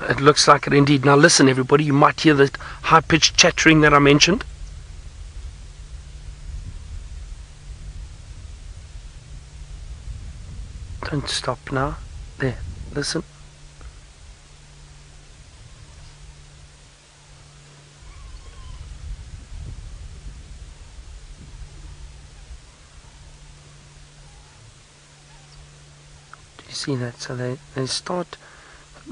It looks like it indeed. Now listen, everybody, you might hear the high-pitched chattering that I mentioned. Don't stop now. There, listen. Do you see that? So they start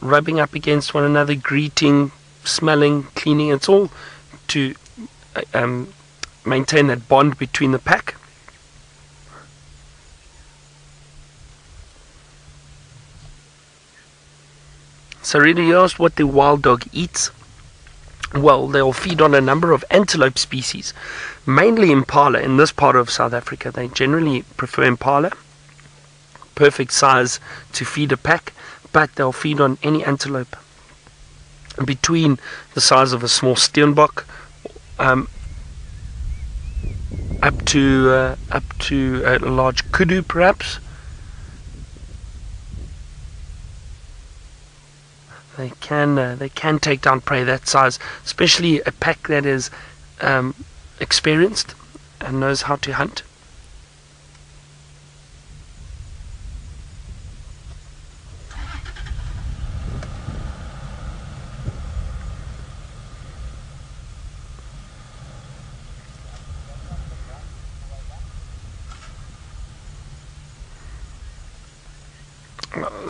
rubbing up against one another, greeting, smelling, cleaning. It's all to maintain that bond between the pack. So really, you asked what the wild dog eats. Well, they'll feed on a number of antelope species, mainly impala. In this part of South Africa, they generally prefer impala. Perfect size to feed a pack, but they'll feed on any antelope between the size of a small steenbok up to a large kudu, perhaps. They can take down prey that size, especially a pack that is experienced and knows how to hunt.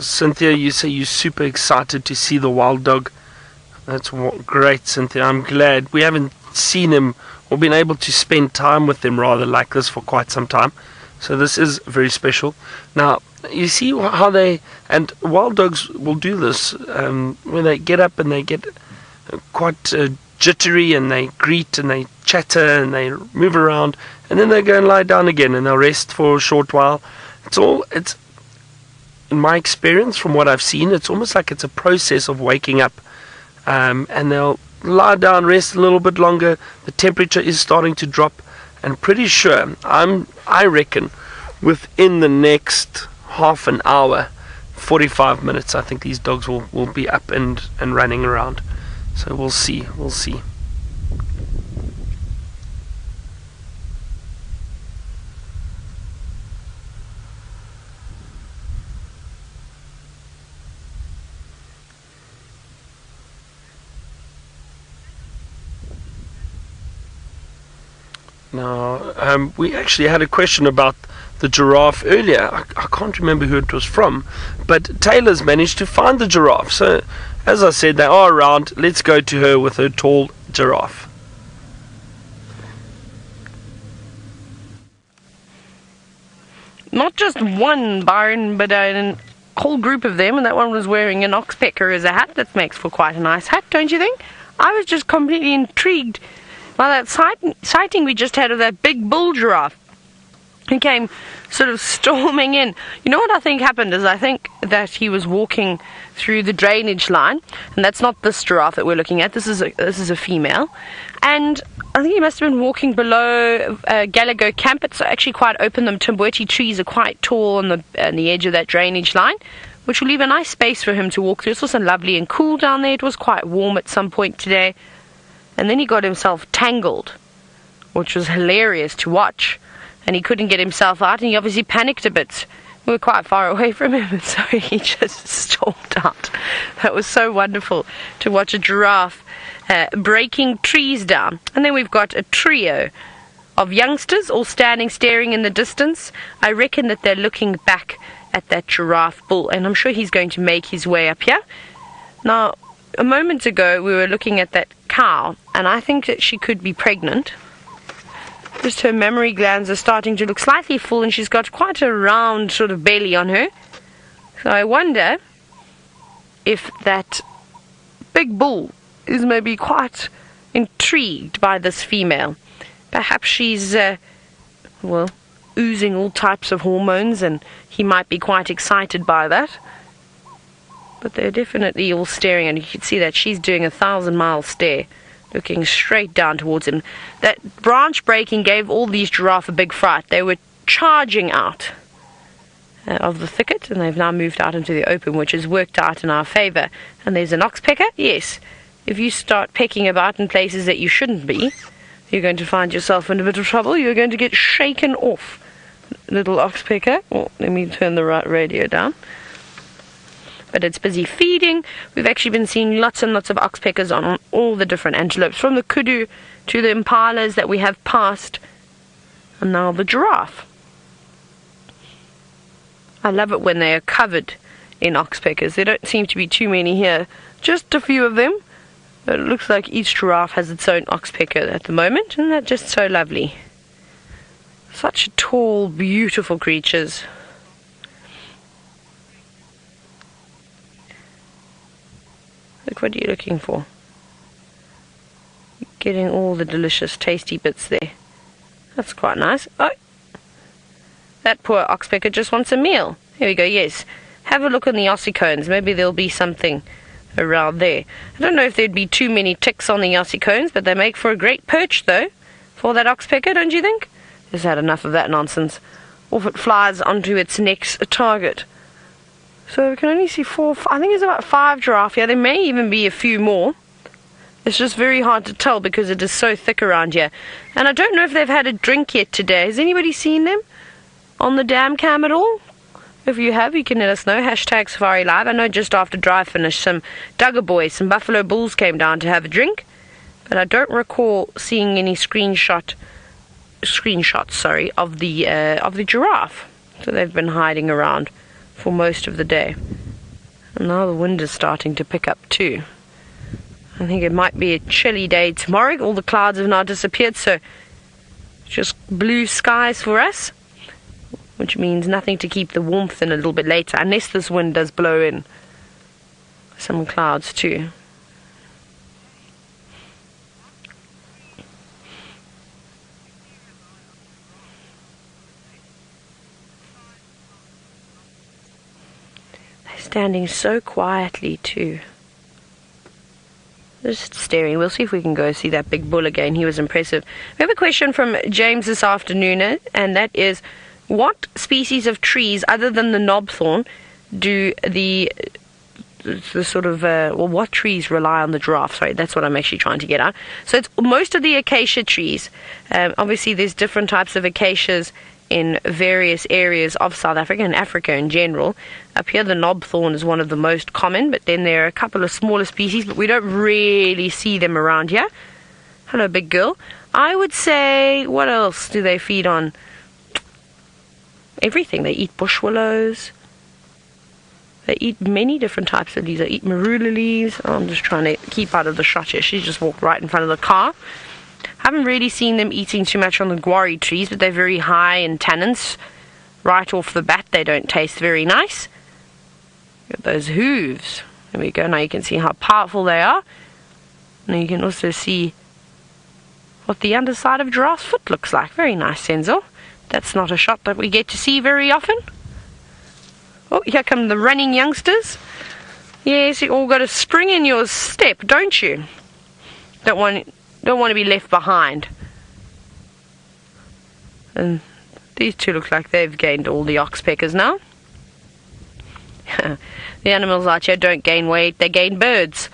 Cynthia, you say you're super excited to see the wild dog. That's great, Cynthia. I'm glad. We haven't seen him or been able to spend time with him rather like this for quite some time. So this is very special. Now, you see how and wild dogs will do this when they get up and they get quite jittery and they greet and they chatter and they move around and then they go and lie down again and they'll rest for a short while. It's in my experience, from what I've seen, it's almost like it's a process of waking up, and they'll lie down, rest a little bit longer. The temperature is starting to drop, and pretty sure, I reckon, within the next half an hour, 45 minutes, I think these dogs will be up and running around. So we'll see. Now, we actually had a question about the giraffe earlier. I can't remember who it was from, but Tayla's managed to find the giraffe. So, as I said, they are around. Let's go to her with her tall giraffe. Not just one, Byron, but a whole group of them, and that one was wearing an oxpecker as a hat. That makes for quite a nice hat, don't you think? I was just completely intrigued by that sighting we just had of that big bull giraffe who came sort of storming in. You know what I think happened is I think that he was walking through the drainage line, and that's not this giraffe that we're looking at. This is a female, and I think he must have been walking below Galago Camp. It's actually quite open. The Timbweti trees are quite tall on the edge of that drainage line, which will leave a nice space for him to walk through. It's also lovely and cool down there. It was quite warm at some point today. And then he got himself tangled, which was hilarious to watch. And he couldn't get himself out, and he obviously panicked a bit. We were quite far away from him, and so he just stormed out. That was so wonderful to watch a giraffe breaking trees down. And then we've got a trio of youngsters all standing, staring in the distance. I reckon that they're looking back at that giraffe bull, and I'm sure he's going to make his way up here. Now, a moment ago, we were looking at that cow, and I think that she could be pregnant. Just her mammary glands are starting to look slightly full, and she's got quite a round sort of belly on her. So I wonder if that big bull is maybe quite intrigued by this female. Perhaps she's, oozing all types of hormones, and he might be quite excited by that. But they're definitely all staring, and you can see that she's doing a 1,000-mile stare, looking straight down towards him. That branch breaking gave all these giraffe a big fright. They were charging out, of the thicket, and they've now moved out into the open, which has worked out in our favour. And there's an oxpecker. Yes, if you start pecking about in places that you shouldn't be, you're going to find yourself in a bit of trouble. You're going to get shaken off. Little oxpecker. Oh, let me turn the right radio down. But it's busy feeding. We've actually been seeing lots and lots of oxpeckers on all the different antelopes, from the kudu to the impalas that we have passed, and now the giraffe. I love it when they are covered in oxpeckers. There don't seem to be too many here, just a few of them. But it looks like each giraffe has its own oxpecker at the moment, and that's just so lovely. Such tall, beautiful creatures. Look, what are you looking for? Getting all the delicious, tasty bits there. That's quite nice. Oh, that poor oxpecker just wants a meal. Here we go, yes. Have a look on the ossicones. Maybe there'll be something around there. I don't know if there'd be too many ticks on the ossicones, but they make for a great perch, though, for that oxpecker, don't you think? Just had enough of that nonsense. Off it flies onto its next target. So we can only see I think there's about 5 giraffe here. There may even be a few more. It's just very hard to tell because it is so thick around here. And I don't know if they've had a drink yet today. Has anybody seen them on the dam cam at all? If you have, you can let us know. Hashtag Safari Live. I know just after drive finished, some Duggar boys, some Buffalo Bulls came down to have a drink. But I don't recall seeing any screenshots, of the giraffe. So they've been hiding around for most of the day. And now the wind is starting to pick up too. I think it might be a chilly day tomorrow. All the clouds have now disappeared, so just blue skies for us, which means nothing to keep the warmth in a little bit later, unless this wind does blow in some clouds too. They're standing so quietly too. Just staring. We'll see if we can go see that big bull again. He was impressive. We have a question from James this afternoon, and that is, what species of trees other than the knobthorn do the sort of what trees rely on the giraffe? Sorry, that's what I'm actually trying to get at. So it's most of the acacia trees. Obviously there's different types of acacias in various areas of South Africa and Africa in general. Up here the knobthorn is one of the most common, but then there are a couple of smaller species, but we don't really see them around here. Hello, big girl. I would say, what else do they feed on? Everything. They eat bush willows. They eat many different types of leaves. They eat marula leaves. Oh, I'm just trying to keep out of the shot here. She just walked right in front of the car. Haven't really seen them eating too much on the guarri trees, but they're very high in tannins. Right off the bat, they don't taste very nice. Look at those hooves. There we go. Now you can see how powerful they are. Now you can also see what the underside of a giraffe's foot looks like. Very nice, Senzo. That's not a shot that we get to see very often. Oh, here come the running youngsters. Yes, you all got a spring in your step, don't you? Don't want to be left behind. And these two look like they've gained all the oxpeckers now. The animals out here don't gain weight, they gain birds.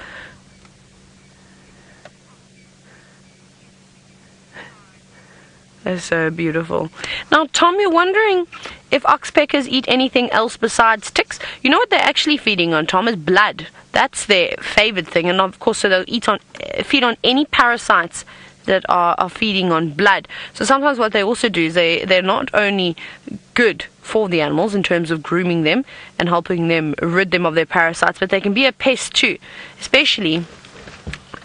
They're so beautiful. Now, Tom, you're wondering if oxpeckers eat anything else besides ticks. You know what they're actually feeding on, Tom, is blood. That's their favorite thing. And of course, so they'll feed on any parasites that are feeding on blood. So sometimes what they also do is they're not only good for the animals in terms of grooming them and helping them rid them of their parasites, but they can be a pest too, especially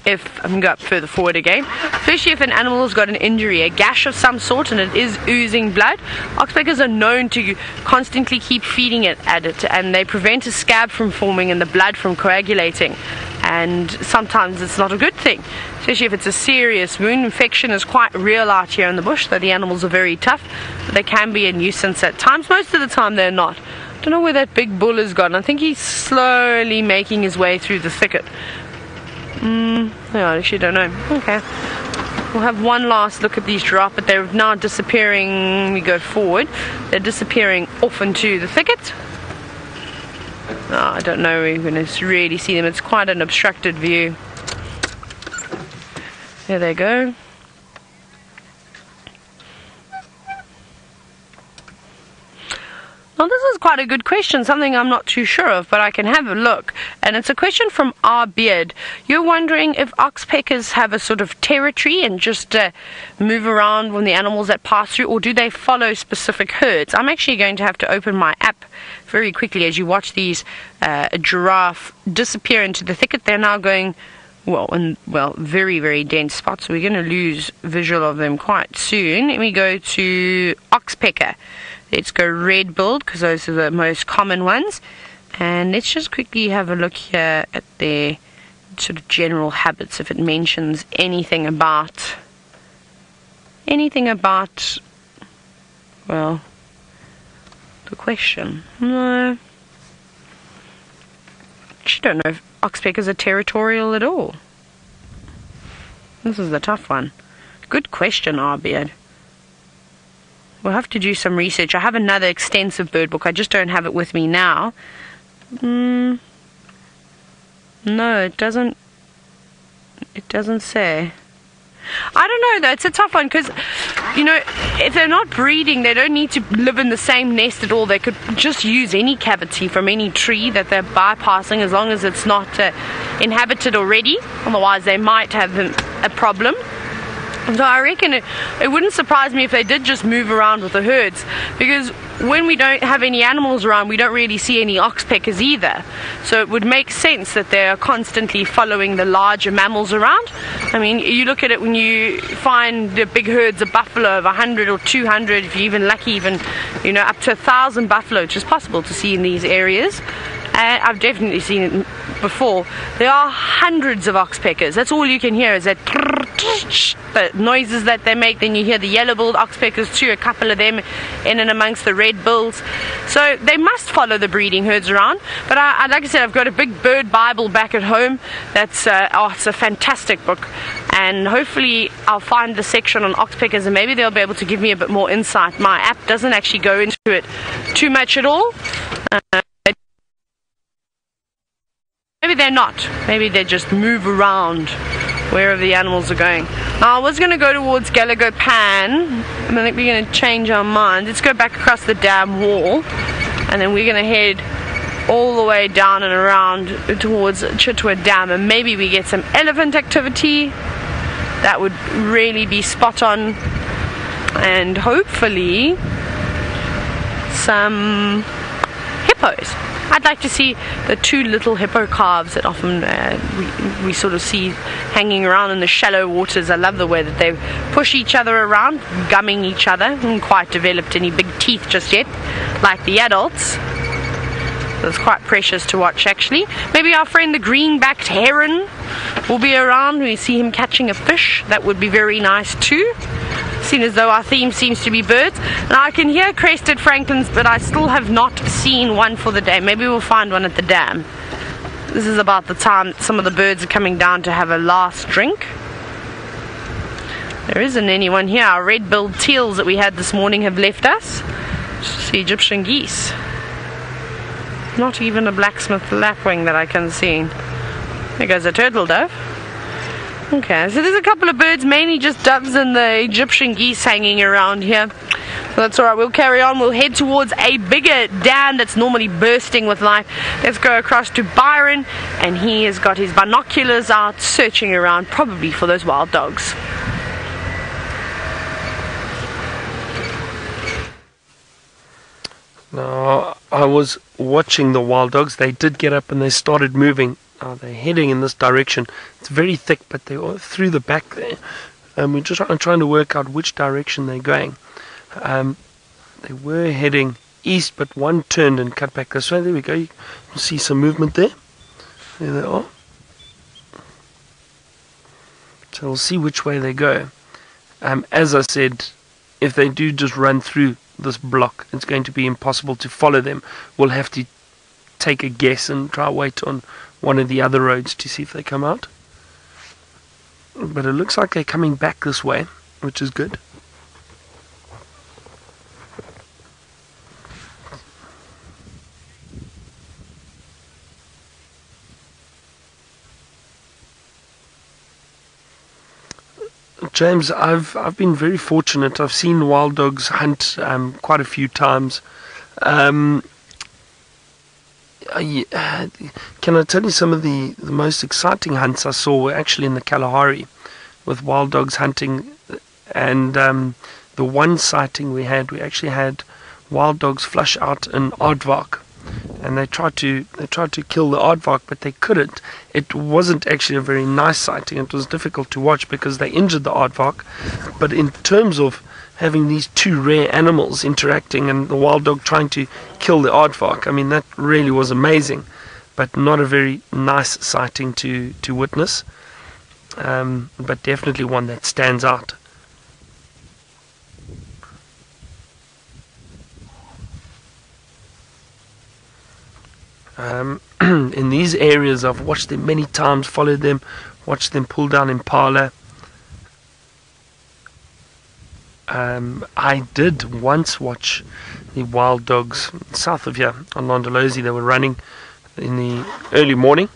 if, I'm going to go up further forward again, especially if an animal has got an injury, a gash of some sort, and it is oozing blood. Oxpeckers are known to constantly keep feeding it at it, and they prevent a scab from forming and the blood from coagulating. And sometimes it's not a good thing, especially if it's a serious wound. Infection is quite real out here in the bush, though the animals are very tough, but they can be a nuisance at times. Most of the time they're not. I don't know where that big bull has gone. I think he's slowly making his way through the thicket. I actually don't know. Okay. We'll have one last look at these giraffe, but they're now disappearing. We go forward. They're disappearing off into the thicket. Oh, I don't know, we're going to really see them. It's quite an obstructed view. There they go. Well, this is quite a good question, something I'm not too sure of, but I can have a look. And it's a question from R. Beard. You're wondering if oxpeckers have a sort of territory and just move around when the animals that pass through, or do they follow specific herds? I'm actually going to have to open my app very quickly as you watch these giraffe disappear into the thicket. They're now going, very, very dense spots, so we're going to lose visual of them quite soon. Let me go to oxpecker. Let's go red-billed, because those are the most common ones. And let's just quickly have a look here at their sort of general habits, if it mentions anything about, well, the question. No. I don't know if oxpeckers are territorial at all. This is the tough one. Good question, Arbeard. We'll have to do some research. I have another extensive bird book. I just don't have it with me now. No, it doesn't. It doesn't say. I don't know though. It's a tough one because, you know, if they're not breeding, they don't need to live in the same nest at all. They could just use any cavity from any tree that they're bypassing, as long as it's not inhabited already. Otherwise, they might have a problem. So I reckon it wouldn't surprise me if they did just move around with the herds, because when we don't have any animals around, we don't really see any oxpeckers either. So it would make sense that they're constantly following the larger mammals around. I mean, you look at it when you find the big herds of buffalo of 100 or 200, if you're even lucky, even, you know, up to 1,000 buffalo, which is possible to see in these areas. I've definitely seen it before. There are hundreds of oxpeckers. That's all you can hear is that the noises that they make. Then you hear the yellow-billed oxpeckers too, a couple of them in and amongst the red-bills. So they must follow the breeding herds around. But like I said, I've got a big bird Bible back at home. That's it's a fantastic book. And hopefully I'll find the section on oxpeckers and maybe they'll be able to give me a bit more insight. My app doesn't actually go into it too much at all. Maybe they're not. Maybe they just move around wherever the animals are going. Now, I was going to go towards Gallagher Pan. I think we're going to change our mind. Let's go back across the dam wall. And then we're going to head all the way down and around towards Chitwa Dam. And maybe we get some elephant activity. That would really be spot on. And hopefully some hippos. I'd like to see the two little hippo calves that often we sort of see hanging around in the shallow waters. I love the way that they push each other around, gumming each other. Haven't quite developed any big teeth just yet, like the adults. So it's quite precious to watch, actually. Maybe our friend the green-backed heron will be around. We see him catching a fish. That would be very nice too, seeing as though our theme seems to be birds. Now I can hear crested francolins, but I still have not seen one for the day. Maybe we'll find one at the dam. This is about the time some of the birds are coming down to have a last drink. There isn't anyone here. Our red-billed teals that we had this morning have left us. Just the Egyptian geese. Not even a blacksmith lapwing that I can see. There goes a turtle dove. Okay, so there's a couple of birds, mainly just doves and the Egyptian geese hanging around here. Well, that's alright, we'll carry on. We'll head towards a bigger dam that's normally bursting with life. Let's go across to Byron, and he has got his binoculars out, searching around, probably for those wild dogs. Now, I was watching the wild dogs. They did get up and they started moving. They're heading in this direction. It's very thick, but they are through the back there. We're just trying to work out which direction they're going. They were heading east, but one turned and cut back this way. There we go. You can see some movement there. There they are. So we'll see which way they go. As I said, if they do just run through this block, it's going to be impossible to follow them. We'll have to take a guess and try wait on one of the other roads to see if they come out. But it looks like they're coming back this way, which is good. James, I've been very fortunate. I've seen wild dogs hunt quite a few times. Can I tell you some of the most exciting hunts I saw were actually in the Kalahari with wild dogs hunting, and the one sighting we actually had wild dogs flush out an aardvark, and they tried to kill the aardvark, but they couldn't. It wasn't actually a very nice sighting. It was difficult to watch because they injured the aardvark. But in terms of having these two rare animals interacting and the wild dog trying to kill the aardvark, I mean, that really was amazing, but not a very nice sighting to witness, but definitely one that stands out. In these areas, I've watched them many times, followed them, watched them pull down impala. I did once watch the wild dogs south of here on Londolozi. They were running in the early morning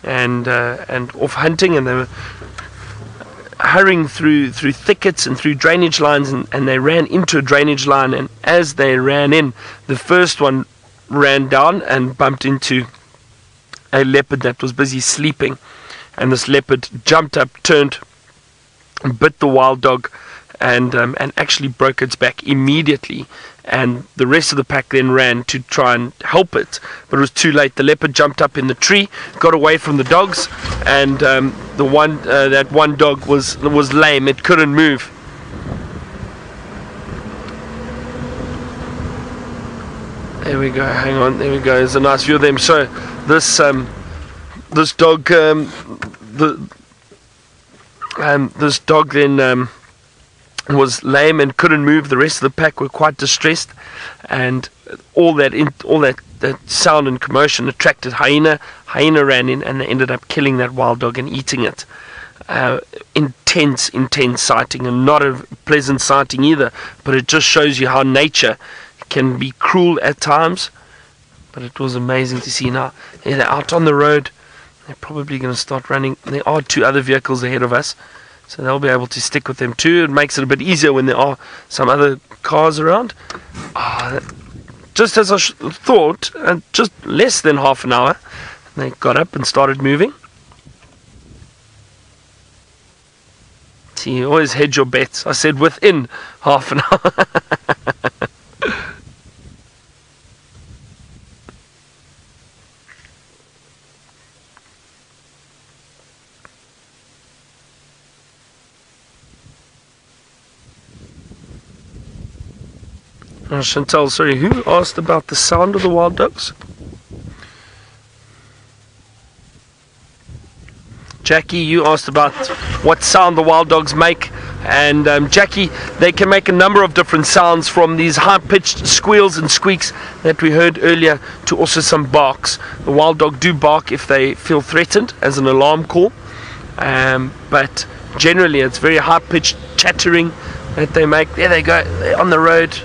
and off hunting, and they were hurrying through thickets and through drainage lines, and they ran into a drainage line, and as they ran in, the first one ran down and bumped into a leopard that was busy sleeping, and this leopard jumped up, turned, bit the wild dog, and actually broke its back immediately, and the rest of the pack then ran to try and help it, but it was too late. The leopard jumped up in the tree, got away from the dogs, and that one dog was lame. It couldn't move. There we go. Hang on. There we go. There's a nice view of them. So this dog, this dog then was lame and couldn't move. The rest of the pack were quite distressed, and all that sound and commotion attracted Hyena. Hyena ran in, and they ended up killing that wild dog and eating it. Intense sighting, and not a pleasant sighting either. But it just shows you how nature can be cruel at times, but it was amazing to see. Now they're out on the road. They're probably going to start running. There are two other vehicles ahead of us, so they'll be able to stick with them too. It makes it a bit easier when there are some other cars around. Just as I thought, just less than half an hour, they got up and started moving. See, you always hedge your bets. I said within half an hour. Chantal, sorry, who asked about the sound of the wild dogs? Jackie, you asked about what sound the wild dogs make. And Jackie, they can make a number of different sounds, from these high-pitched squeals and squeaks that we heard earlier to also some barks. The wild dog do bark if they feel threatened as an alarm call. But generally it's very high-pitched chattering that they make. There they go, they're on the road.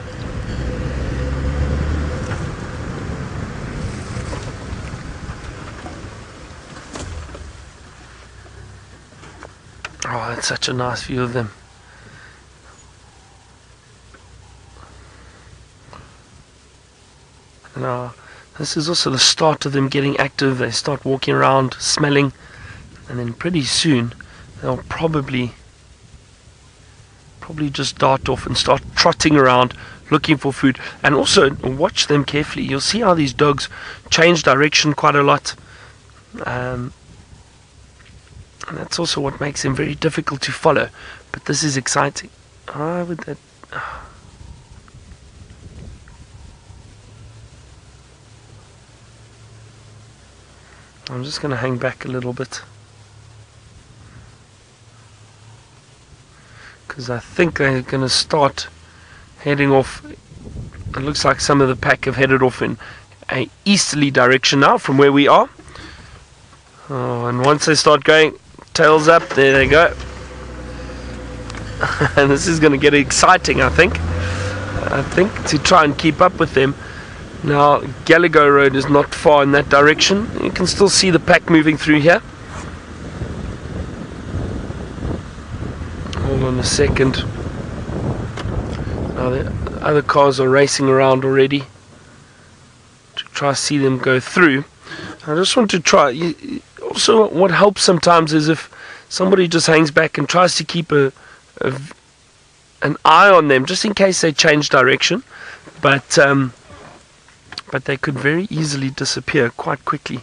Oh, that's such a nice view of them. Now, this is also the start of them getting active. They start walking around, smelling, and then pretty soon they'll probably just dart off and start trotting around looking for food. And also watch them carefully. You'll see how these dogs change direction quite a lot. And that's also what makes them very difficult to follow. But this is exciting. I'm just going to hang back a little bit, because I think they're going to start heading off. It looks like some of the pack have headed off in a easterly direction now from where we are. Oh, and once they start going tails up, there they go. and this is going to get exciting, I think, to try and keep up with them. Now, Gallagher Road is not far in that direction. You can still see the pack moving through here. Hold on a second. Now the other cars are racing around already to try to see them go through. I just want to try. Also, what helps sometimes is if somebody just hangs back and tries to keep an eye on them, just in case they change direction. But they could very easily disappear quite quickly.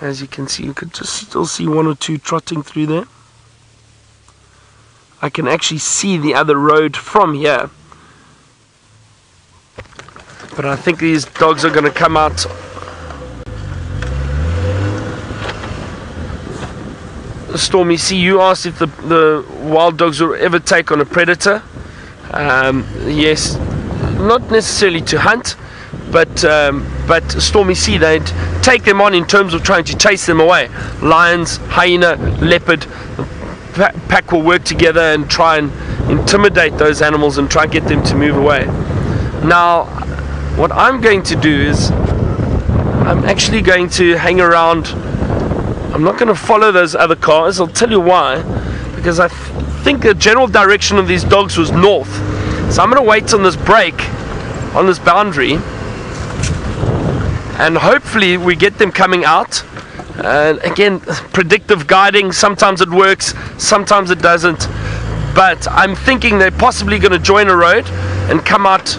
As you can see, you could just still see one or two trotting through there. I can actually see the other road from here. But I think these dogs are going to come out. Stormy Sea, you asked if the wild dogs will ever take on a predator. Yes, not necessarily to hunt, but Stormy Sea, they'd take them on in terms of trying to chase them away. Lions, hyena, leopard, the pack will work together and try and intimidate those animals and try and get them to move away. Now, what I'm going to do is I'm actually going to hang around. I'm not going to follow those other cars. I'll tell you why. Because I think the general direction of these dogs was north. So I'm going to wait on this break, on this boundary, and hopefully we get them coming out. And again, predictive guiding, sometimes it works, sometimes it doesn't. But I'm thinking they're possibly going to join a road and come out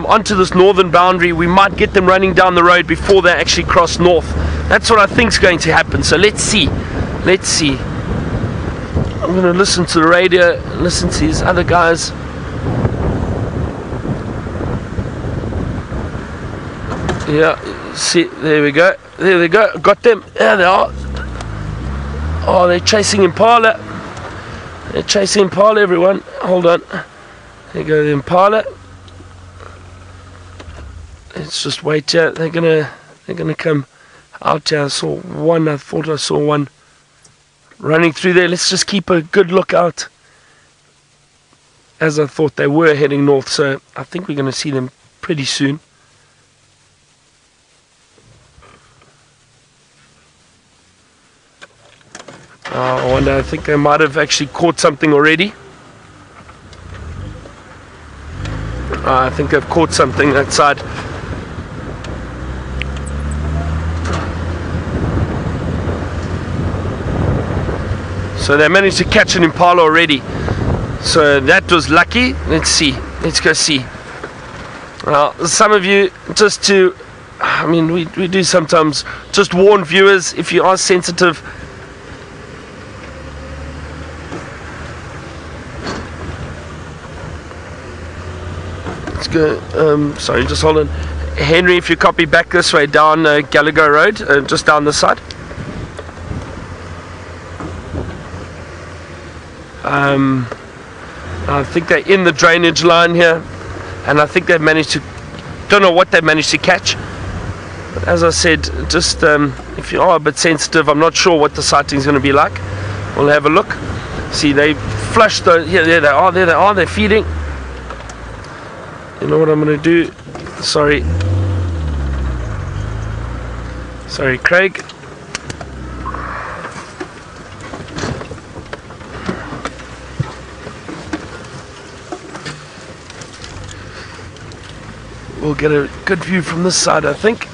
onto this northern boundary. We might get them running down the road before they actually cross north. That's what I think is going to happen. So let's see. Let's see. I'm going to listen to the radio, listen to these other guys. Yeah, see, there we go. There they go. Got them. There they are. Oh, they're chasing Impala. They're chasing Impala, everyone. Hold on. There you go, the Impala. Let's just wait here. They're gonna come out here. I saw one. I thought I saw one running through there. Let's just keep a good lookout. As I thought, they were heading north, so I think we're going to see them pretty soon. I wonder, I think they might have actually caught something already. I think they've caught something that side. So they managed to catch an Impala already. So that was lucky. Let's see. Let's go see. Well, some of you, just to, I mean, we do sometimes just warn viewers, if you are sensitive. Let's go. Sorry, just hold on. Henry, if you copy back this way down Gallagher Road, just down this side. I think they're in the drainage line here, and I think they've managed to, don't know what they've managed to catch, but as I said, just if you are a bit sensitive, I'm not sure what the sighting is going to be like. We'll have a look. See, they flushed those. Yeah, there they are, they're feeding. You know what I'm going to do? Sorry, Craig. We'll get a good view from this side, I think.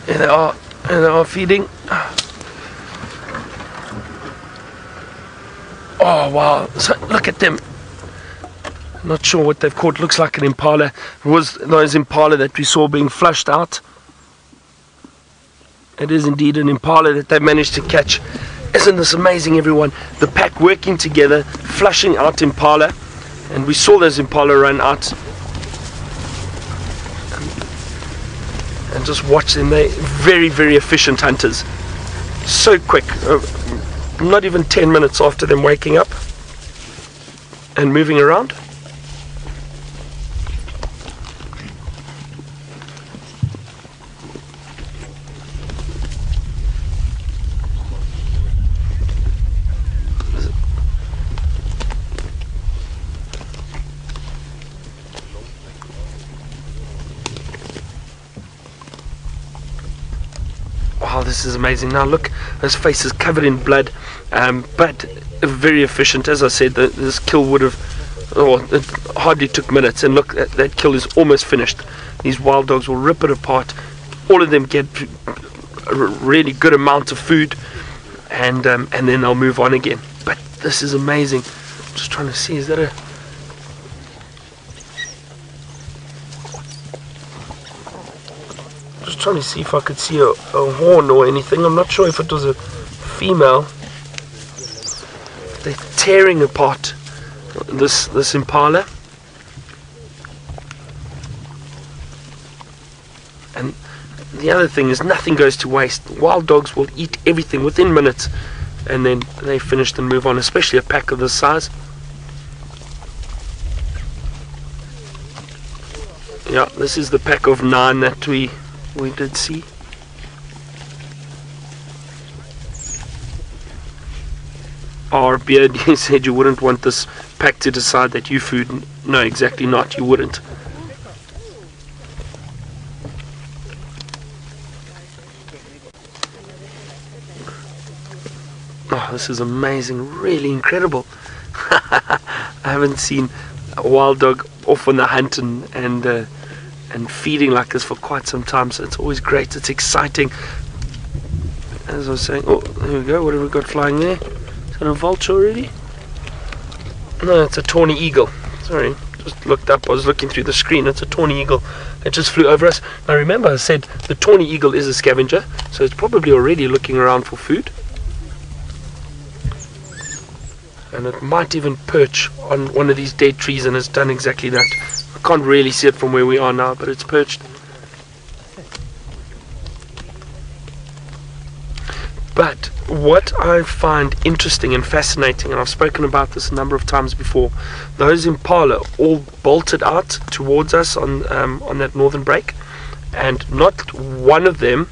Here they are feeding. Oh wow, so look at them. Not sure what they've caught. Looks like an Impala. It was those Impala that we saw being flushed out. It is indeed an Impala that they managed to catch. Isn't this amazing, everyone? The pack working together, flushing out Impala, and we saw those Impala run out. And just watch them. They're very, very efficient hunters. So quick. Not even 10 minutes after them waking up and moving around. Oh, this is amazing. Now look, his face is covered in blood, but very efficient. As I said, this kill would have, it hardly took minutes. And look, that kill is almost finished. These wild dogs will rip it apart. All of them get a really good amount of food, and then they'll move on again. But this is amazing. I'm just trying to see, is that a... Just trying to see if I could see a horn or anything. I'm not sure if it was a female. They're tearing apart this impala. And the other thing is, nothing goes to waste. Wild dogs will eat everything within minutes, and then they finish and move on, especially a pack of this size. Yeah, this is the pack of 9 that we did see. Our beard, you said you wouldn't want this pack to decide that you food. No, exactly not. You wouldn't. Oh, this is amazing. Really incredible. I haven't seen a wild dog off on the hunt and feeding like this for quite some time, so it's always great. It's exciting. As I was saying, oh, there we go. What have we got flying there? Is that a vulture already? No, it's a tawny eagle. Sorry, just looked up. I was looking through the screen. It's a tawny eagle. It just flew over us. Now remember, I said the tawny eagle is a scavenger, so it's probably already looking around for food. And it might even perch on one of these dead trees, and it's done exactly that. I can't really see it from where we are now, but it's perched. But what I find interesting and fascinating, and I've spoken about this a number of times before, those impala all bolted out towards us on that northern break, and not one of them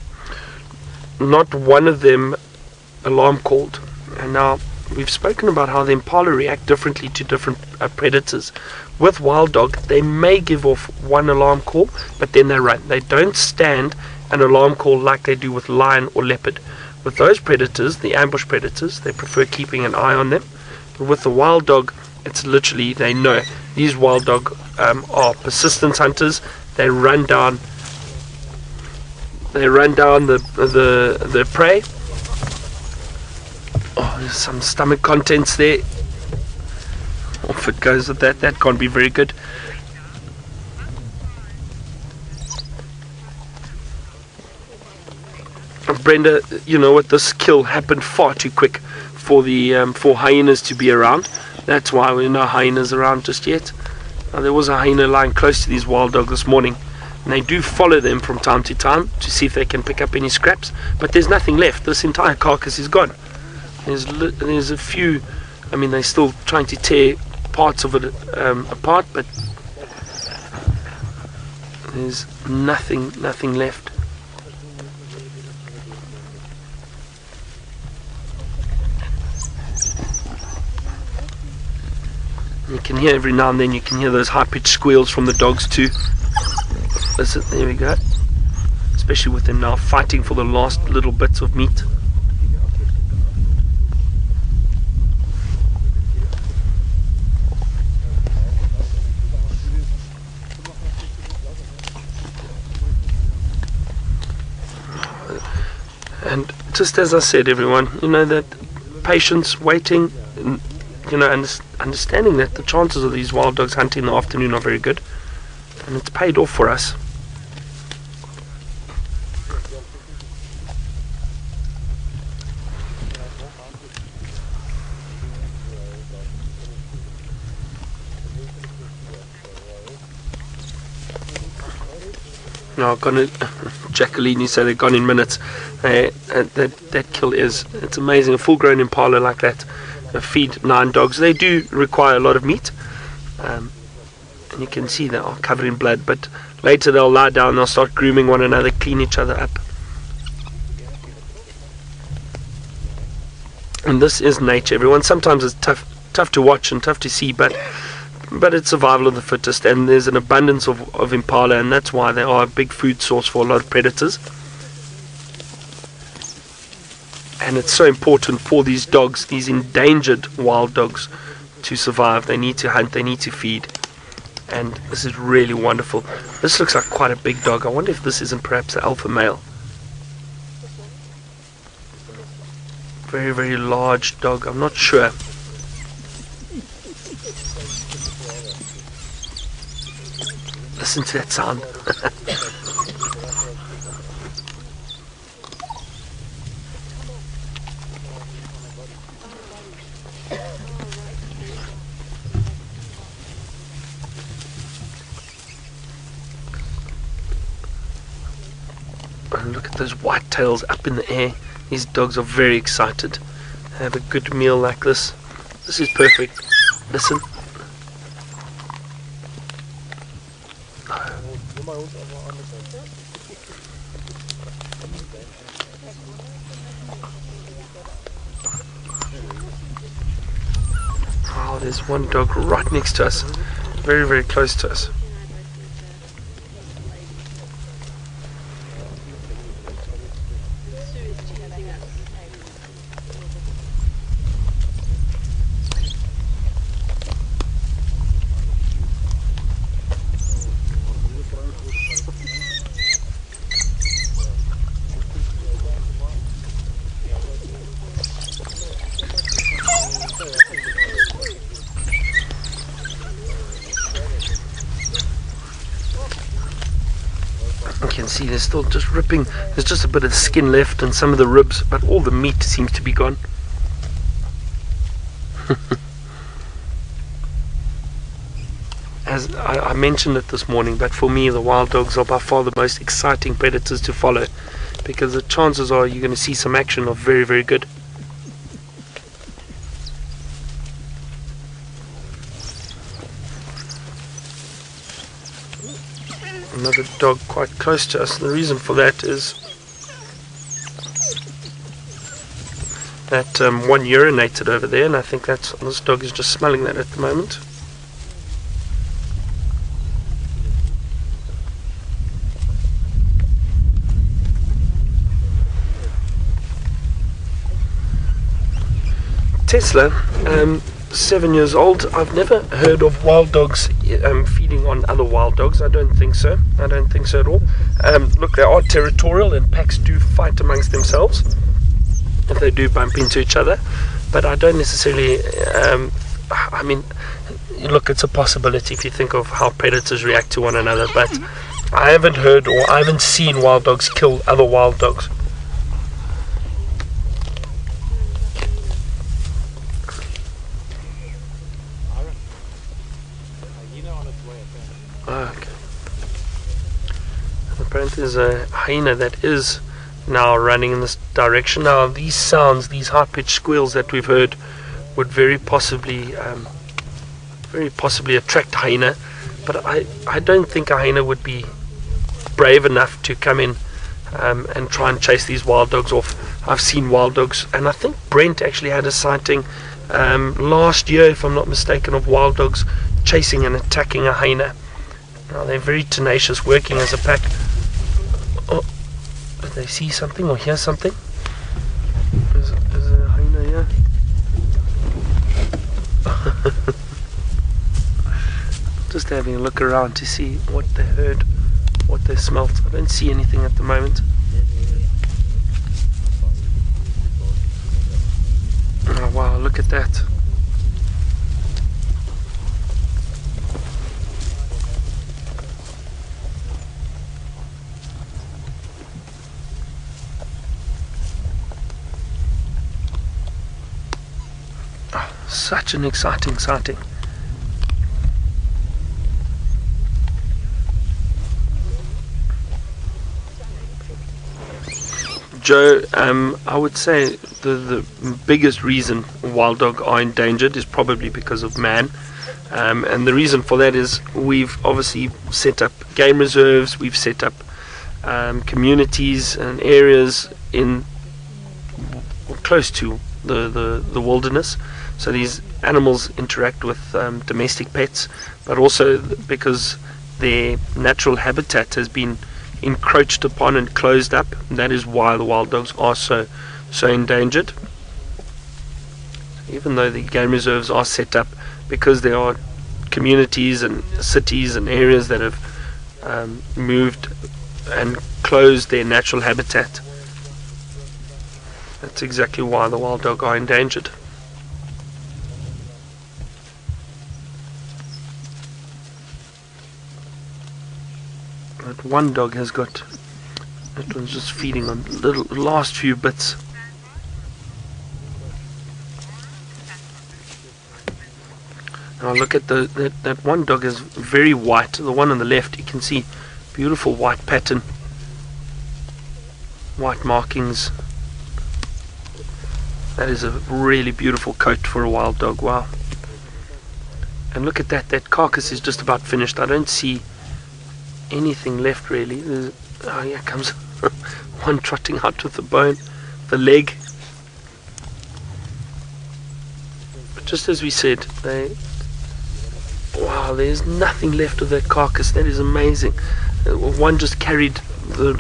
alarm called. And now we've spoken about how the impala react differently to different predators. With wild dog, they may give off one alarm call, but then they run. They don't stand an alarm call like they do with lion or leopard. With those predators, the ambush predators, they prefer keeping an eye on them. But with the wild dog, it's literally, they know. These wild dog are persistence hunters. They run down the prey. Oh, there's some stomach contents there. Off it goes with that. That can't be very good. Brenda, you know what? This kill happened far too quick for the for hyenas to be around. That's why we're no hyenas around just yet. Now, there was a hyena lying close to these wild dogs this morning, and they do follow them from time to time to see if they can pick up any scraps. But there's nothing left. This entire carcass is gone. There's a few. I mean, they're still trying to tear parts of it apart, but there's nothing left. You can hear every now and then, you can hear those high-pitched squeals from the dogs too. Listen, there we go. Especially with them now fighting for the last little bits of meat. And just as I said, everyone, you know, that patience, waiting, you know, and understanding that the chances of these wild dogs hunting in the afternoon are very good, and it's paid off for us. No, gone. Jacqueline, you say they're gone in minutes. That kill it's amazing. A full-grown impala like that, feed 9 dogs. They do require a lot of meat, and you can see they are covered in blood. But later they'll lie down, they'll start grooming one another, clean each other up. And this is nature, everyone. Sometimes it's tough to watch and tough to see, but it's survival of the fittest, and there's an abundance of impala, and that's why they are a big food source for a lot of predators. And it's so important for these dogs, these endangered wild dogs, to survive. They need to hunt, they need to feed. And this is really wonderful. This looks like quite a big dog. I wonder if this isn't perhaps the alpha male. Very, very large dog. I'm not sure. Listen to that sound. And look at those white tails up in the air. These dogs are very excited. They have a good meal like this. This is perfect. Listen. Oh, there's one dog right next to us. Very, very close to us. You can see they're still just ripping. There's just a bit of skin left and some of the ribs, but all the meat seems to be gone. As I mentioned it this morning, but for me the wild dogs are by far the most exciting predators to follow, because the chances are you're going to see some action are very, very good. Another dog quite close to us. The reason for that is that one urinated over there, and I think this dog is just smelling that at the moment. Tesla, 7 years old. I've never heard of wild dogs feeding on other wild dogs. I don't think so. I don't think so at all. Look, they are territorial, and packs do fight amongst themselves if they do bump into each other. But I don't necessarily. I mean, look, it's a possibility if you think of how predators react to one another. But I haven't heard or I haven't seen wild dogs kill other wild dogs. Okay. Apparently there's a hyena that is now running in this direction. Now these sounds, these high-pitched squeals that we've heard, would very possibly attract hyena, but I don't think a hyena would be brave enough to come in and try and chase these wild dogs off. I've seen wild dogs, and I think Brent actually had a sighting last year, if I'm not mistaken, of wild dogs chasing and attacking a hyena. Now they're very tenacious, working as a pack. Oh, did they see something or hear something? Is a hyena here? Just having a look around to see what they heard, what they smelt. I don't see anything at the moment. Oh wow, look at that. Such an exciting sighting. Joe, I would say the biggest reason wild dog are endangered is probably because of man. And the reason for that is we've obviously set up game reserves, we've set up communities and areas in close to the wilderness. So these animals interact with domestic pets, but also because their natural habitat has been encroached upon and closed up. That is why the wild dogs are so so endangered. Even though the game reserves are set up, because there are communities and cities and areas that have moved and closed their natural habitat, that's exactly why the wild dog are endangered. But one dog has got, that one's just feeding on the last few bits. Now look at that one dog is very white. The one on the left, you can see beautiful white pattern, white markings. That is a really beautiful coat for a wild dog. Wow. And look at that carcass is just about finished. I don't see anything left really. Oh, here comes one trotting out with the bone, the leg. But just as we said, wow, there's nothing left of that carcass. That is amazing. One just carried the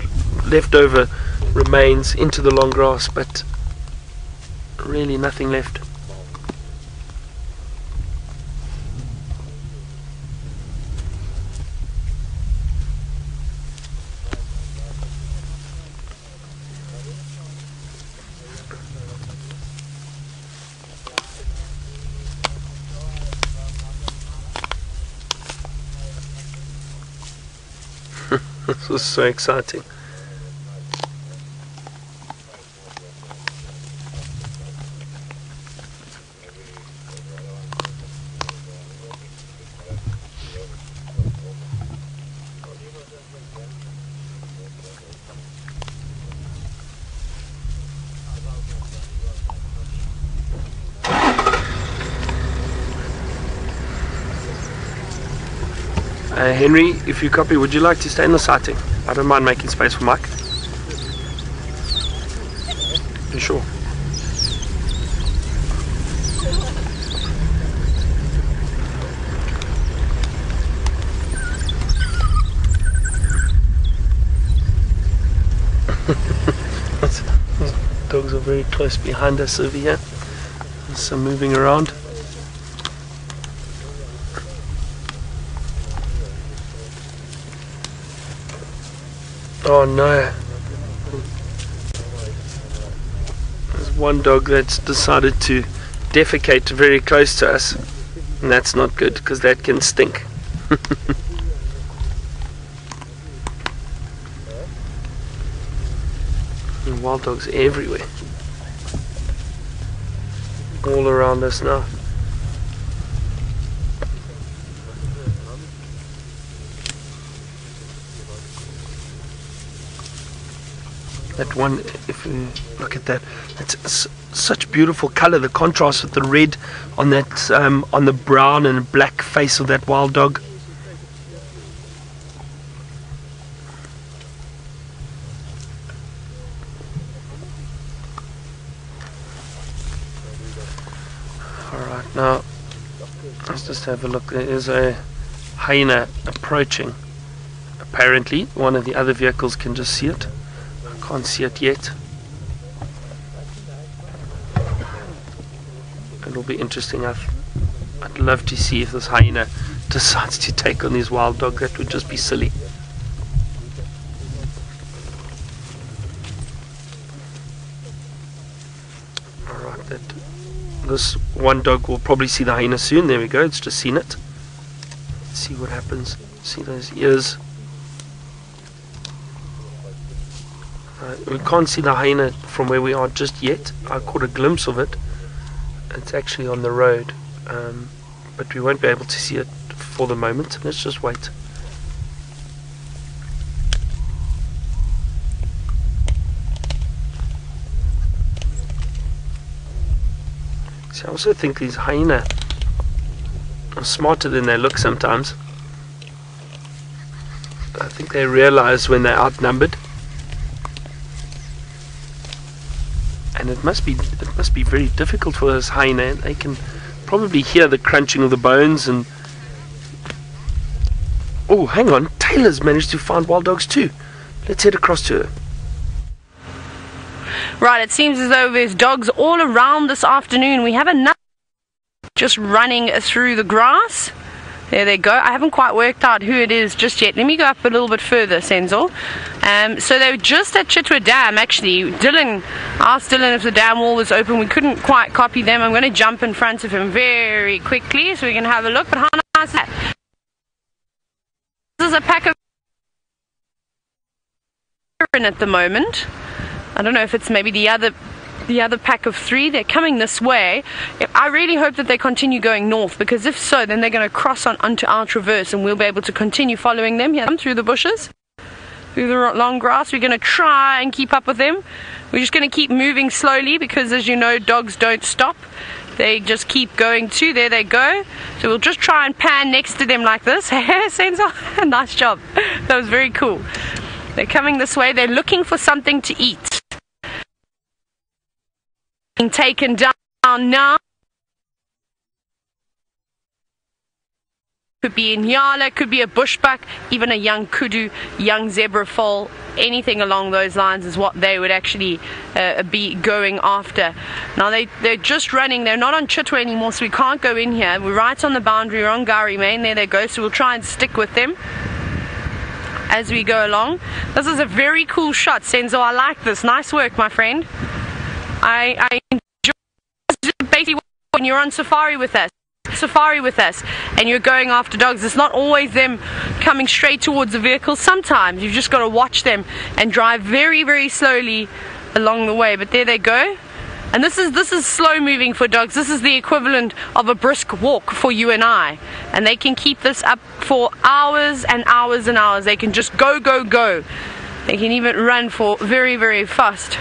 leftover remains into the long grass, but really nothing left. This was so exciting. Henry, if you copy, would you like to stay in the sighting? I don't mind making space for Mike. You sure? Dogs are very close behind us over here. There's some moving around. Oh no. There's one dog that's decided to defecate very close to us, and that's not good because that can stink. And wild dogs everywhere. All around us now. That one, if you look at that, it's such beautiful color. The contrast with the red on that, on the brown and black face of that wild dog. All right, now let's just have a look. There is a hyena approaching. Apparently, one of the other vehicles can just see it. Can't see it yet. It'll be interesting. I'd love to see if this hyena decides to take on this wild dog. That would just be silly. Alright, this one dog will probably see the hyena soon. There we go, it's just seen it. Let's see what happens. See those ears. We can't see the hyena from where we are just yet. I caught a glimpse of it. It's actually on the road, but we won't be able to see it for the moment. Let's just wait. See, I also think these hyena are smarter than they look sometimes. I think they realize when they're outnumbered. And it must be very difficult for this hyena. They can probably hear the crunching of the bones. And oh, hang on, Tayla's managed to find wild dogs too. Let's head across to her. Right, it seems as though there's dogs all around this afternoon. We have enough just running through the grass. There they go. I haven't quite worked out who it is just yet. Let me go up a little bit further, Senzo. So they were just at Chitwa Dam, actually. I asked Dylan if the dam wall was open. We couldn't quite copy them. I'm going to jump in front of him very quickly so we can have a look. But how nice is that? This is a pack of at the moment. I don't know if it's maybe the other pack of 3. They're coming this way. I really hope that they continue going north, because if so, then they're going to cross onto our traverse and we'll be able to continue following them here through the bushes, through the long grass. We're going to try and keep up with them. We're just going to keep moving slowly because, as you know, dogs don't stop. They just keep going too. There they go. So we'll just try and pan next to them like this. Senzo, nice job. That was very cool. They're coming this way. They're looking for something to eat. Being taken down now. Could be a nyala, could be a bushbuck, even a young kudu, young zebra foal. Anything along those lines is what they would actually be going after. Now they're just running. They're not on Chitwa anymore, so we can't go in here. We're right on the boundary. We're on Gari Main. There they go. So we'll try and stick with them as we go along. This is a very cool shot, Senzo. I like this. Nice work, my friend. I enjoy basically when you're on safari with us and you're going after dogs. It's not always them coming straight towards the vehicle. Sometimes you've just got to watch them and drive very, very slowly along the way. But there they go. And this is slow moving for dogs. This is the equivalent of a brisk walk for you and I. And they can keep this up for hours and hours and hours. They can just go, go, go. They can even run for very, very fast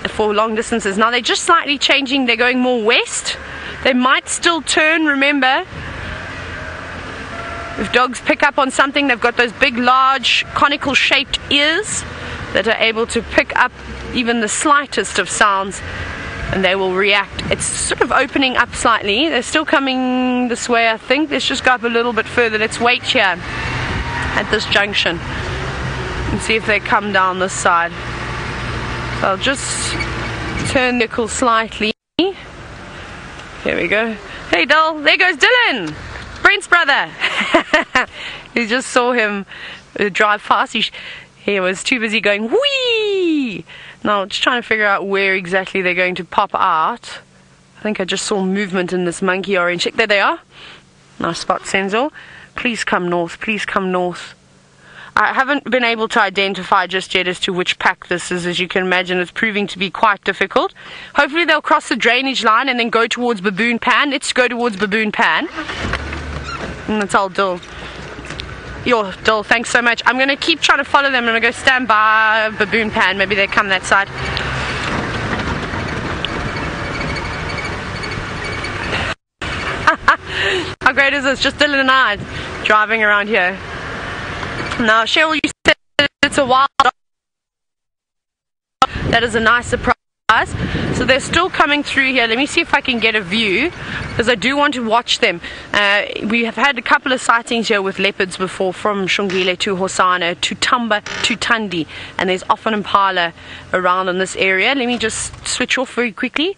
for long distances. Now they're just slightly changing. They're going more west. They might still turn, remember. If dogs pick up on something, they've got those big, large, conical shaped ears that are able to pick up even the slightest of sounds, and they will react. It's sort of opening up slightly. They're still coming this way, I think. Let's just go up a little bit further. Let's wait here at this junction and see if they come down this side. So I'll just turn the vehicle slightly. Here we go. Hey, Dol. There goes Dylan, Brent's brother. You just saw him drive past. He was too busy going whee. Now just trying to figure out where exactly they're going to pop out. I think I just saw movement in this monkey orange. There they are. Nice spot, Senzo. Please come north. Please come north. I haven't been able to identify just yet as to which pack this is. As you can imagine, it's proving to be quite difficult. Hopefully they'll cross the drainage line and then go towards Baboon Pan. Let's go towards Baboon Pan. And that's all Dil. Yo, Dil, thanks so much. I'm going to keep trying to follow them. I'm going to go stand by Baboon Pan. Maybe they come that side. How great is this? Just Dylan and I driving around here. Now, Cheryl, you said it's a wild dog. That is a nice surprise. So they're still coming through here. Let me see if I can get a view, because I do want to watch them. We have had a couple of sightings here with leopards before, from Shungile to Hosana to Tamba to Tundi, and there's often impala around in this area. Let me just switch off very quickly.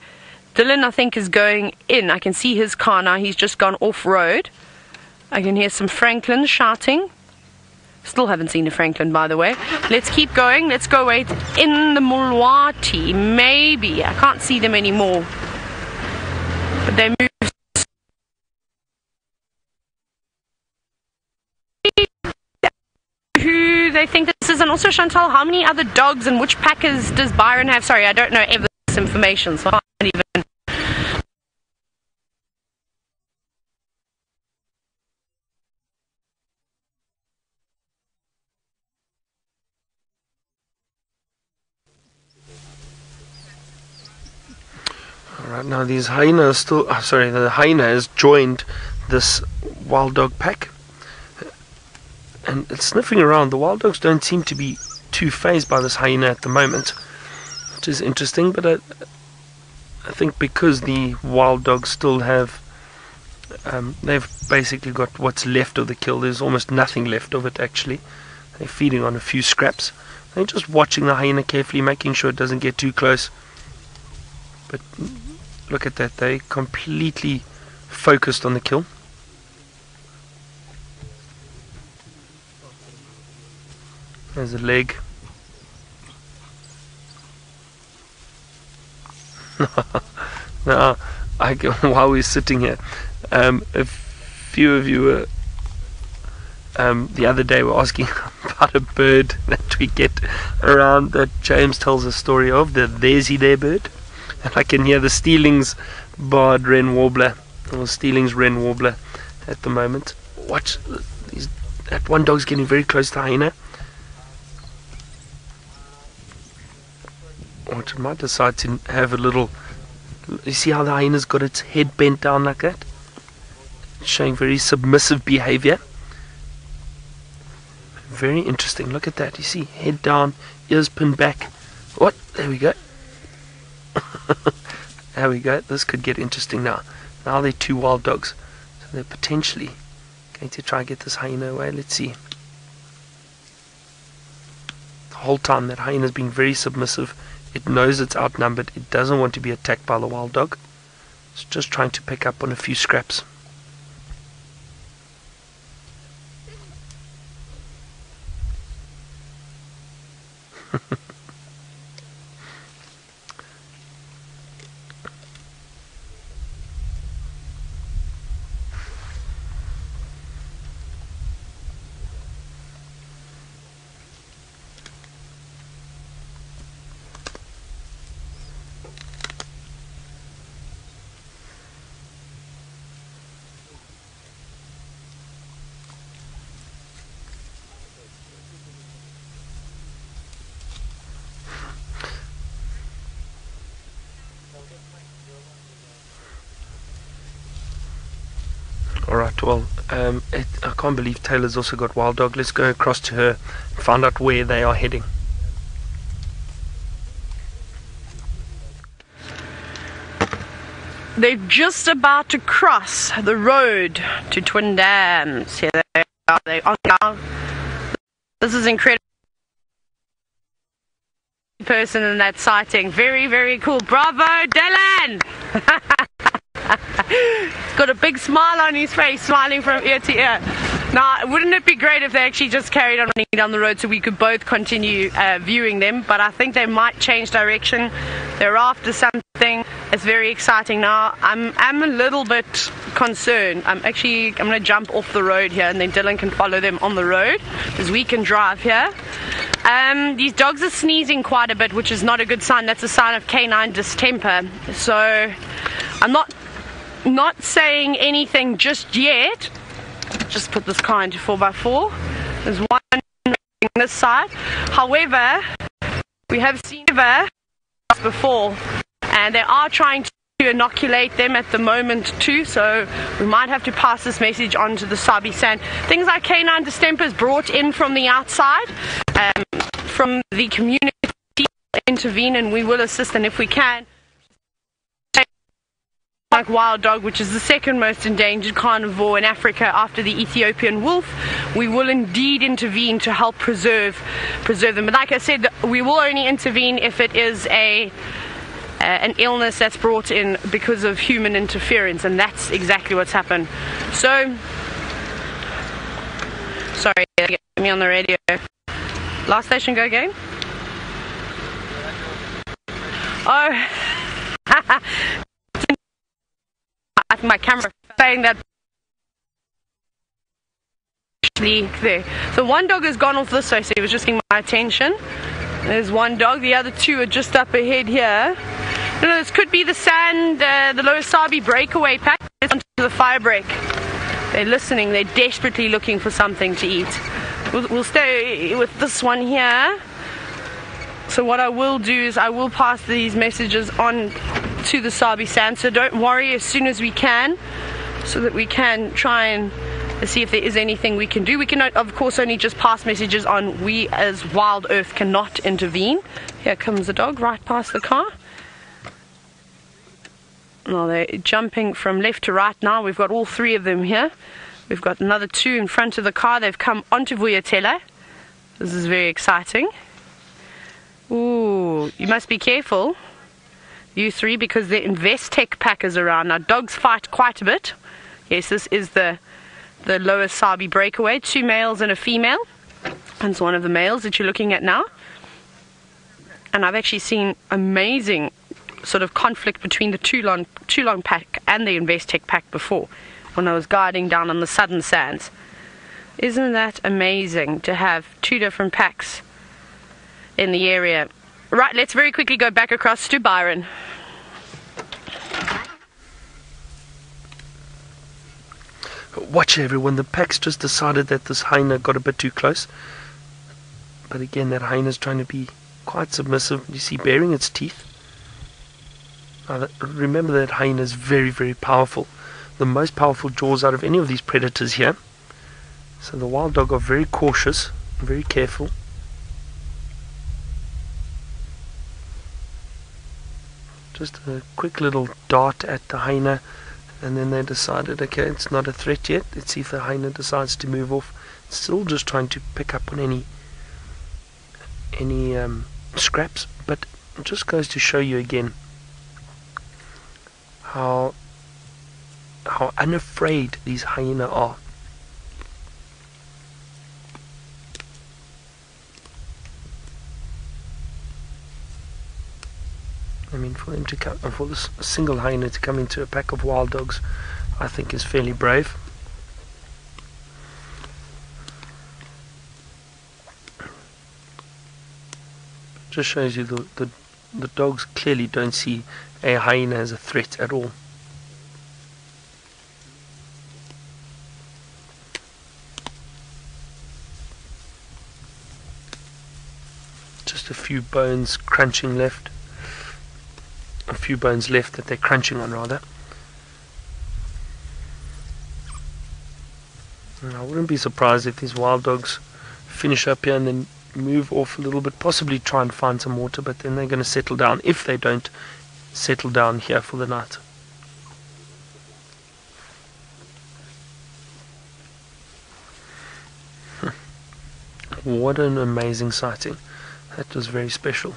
Dylan, I think, is going in. I can see his car now. He's just gone off-road. I can hear some Franklin shouting. Still haven't seen a Franklin, by the way. Let's keep going. Let's go wait in the Mulwati. Maybe. I can't see them anymore. But they move. Who they think this is. And also, Chantal, how many other dogs and which packers does Byron have? Sorry, I don't know ever this information, so I can't even... Right now, these hyenas still. The hyena has joined this wild dog pack, and it's sniffing around. The wild dogs don't seem to be too fazed by this hyena at the moment, which is interesting. But I think because the wild dogs still have, they've basically got what's left of the kill. There's almost nothing left of it actually. They're feeding on a few scraps. They're just watching the hyena carefully, making sure it doesn't get too close. But look at that, they're completely focused on the kill. There's a leg. No, while we're sitting here, a few of you were the other day were asking about a bird that we get around that James tells a story of, the There's He There bird. And I can hear the Steelings barred wren warbler, or Steelings wren warbler at the moment. Watch, that one dog's getting very close to hyena. Watch, it might decide to have a little. You see how the hyena's got its head bent down like that? It's showing very submissive behavior. Very interesting. Look at that. You see, head down, ears pinned back. What? There we go. There we go. This could get interesting now. Now they're two wild dogs, so they're potentially going to try and get this hyena away. Let's see. The whole time that hyena's being very submissive. It knows it's outnumbered. It doesn't want to be attacked by the wild dog. It's just trying to pick up on a few scraps. Alright, well, I can't believe Tayla's also got wild dog. Let's go across to her and find out where they are heading. They're just about to cross the road to Twin Dams. Here they are. They're on now. This is incredible. Person in that sighting. Very, very cool. Bravo, Dylan! He's got a big smile on his face, smiling from ear to ear. Now, wouldn't it be great if they actually just carried on running down the road so we could both continue viewing them? But I think they might change direction. They're after something. It's very exciting now. I'm a little bit concerned. I'm going to jump off the road here, and then Dylan can follow them on the road because we can drive here. These dogs are sneezing quite a bit, which is not a good sign. That's a sign of canine distemper. So I'm not saying anything just yet. Just put this car into 4x4. There's one on this side. However, we have seen before, and they are trying to inoculate them at the moment too, so we might have to pass this message on to the Sabi sand. Things like canine distempers brought in from the outside, from the community, intervene, and we will assist, and if we can, like wild dog, which is the second most endangered carnivore in Africa after the Ethiopian wolf, we will indeed intervene to help preserve them. But like I said, we will only intervene if it is an illness that's brought in because of human interference, and that's exactly what's happened. So, sorry, get me on the radio. Last station, go again. Oh. I think my camera saying that there. So one dog has gone off this way, so he was just getting my attention. There's one dog, the other two are just up ahead here. No, this could be the sand, the Lower Sabi breakaway pack. It's onto the fire break. They're listening, they're desperately looking for something to eat. We'll stay with this one here. So what I will do is I will pass these messages on to the Sabi sand, so don't worry, as soon as we can, so that we can try and see if there is anything we can do. We can of course only just pass messages on. We as Wild Earth cannot intervene. Here comes the dog right past the car. Now they're jumping from left to right now. We've got all three of them here. We've got another two in front of the car. They've come onto Vuyatela. This is very exciting. Ooh, you must be careful, you three, because the Investec pack is around. Now, dogs fight quite a bit. Yes, this is the lower Sabi breakaway. 2 males and a female. And it's one of the males that you're looking at now. And I've actually seen amazing sort of conflict between the Toulon pack and the Investec pack before, when I was guiding down on the southern sands. Isn't that amazing to have 2 different packs in the area? Right, let's very quickly go back across to Byron. Watch everyone, the pack's just decided that this hyena got a bit too close. But again, that hyena's trying to be quite submissive. You see, baring its teeth. Now, remember that hyena is very, very powerful. The most powerful jaws out of any of these predators here. So the wild dog are very cautious, very careful. Just a quick little dart at the hyena, and then they decided, okay, it's not a threat yet. Let's see if the hyena decides to move off. It's still just trying to pick up on any scraps, but it just goes to show you again how unafraid these hyena are. I mean, for them to come, for this single hyena to come into a pack of wild dogs, I think is fairly brave. Just shows you the dogs clearly don't see a hyena as a threat at all. Just a few bones crunching left. A few bones left that they're crunching on, rather. And I wouldn't be surprised if these wild dogs finish up here and then move off a little bit, possibly try and find some water, but then they're going to settle down, if they don't settle down here for the night. What an amazing sighting. That was very special.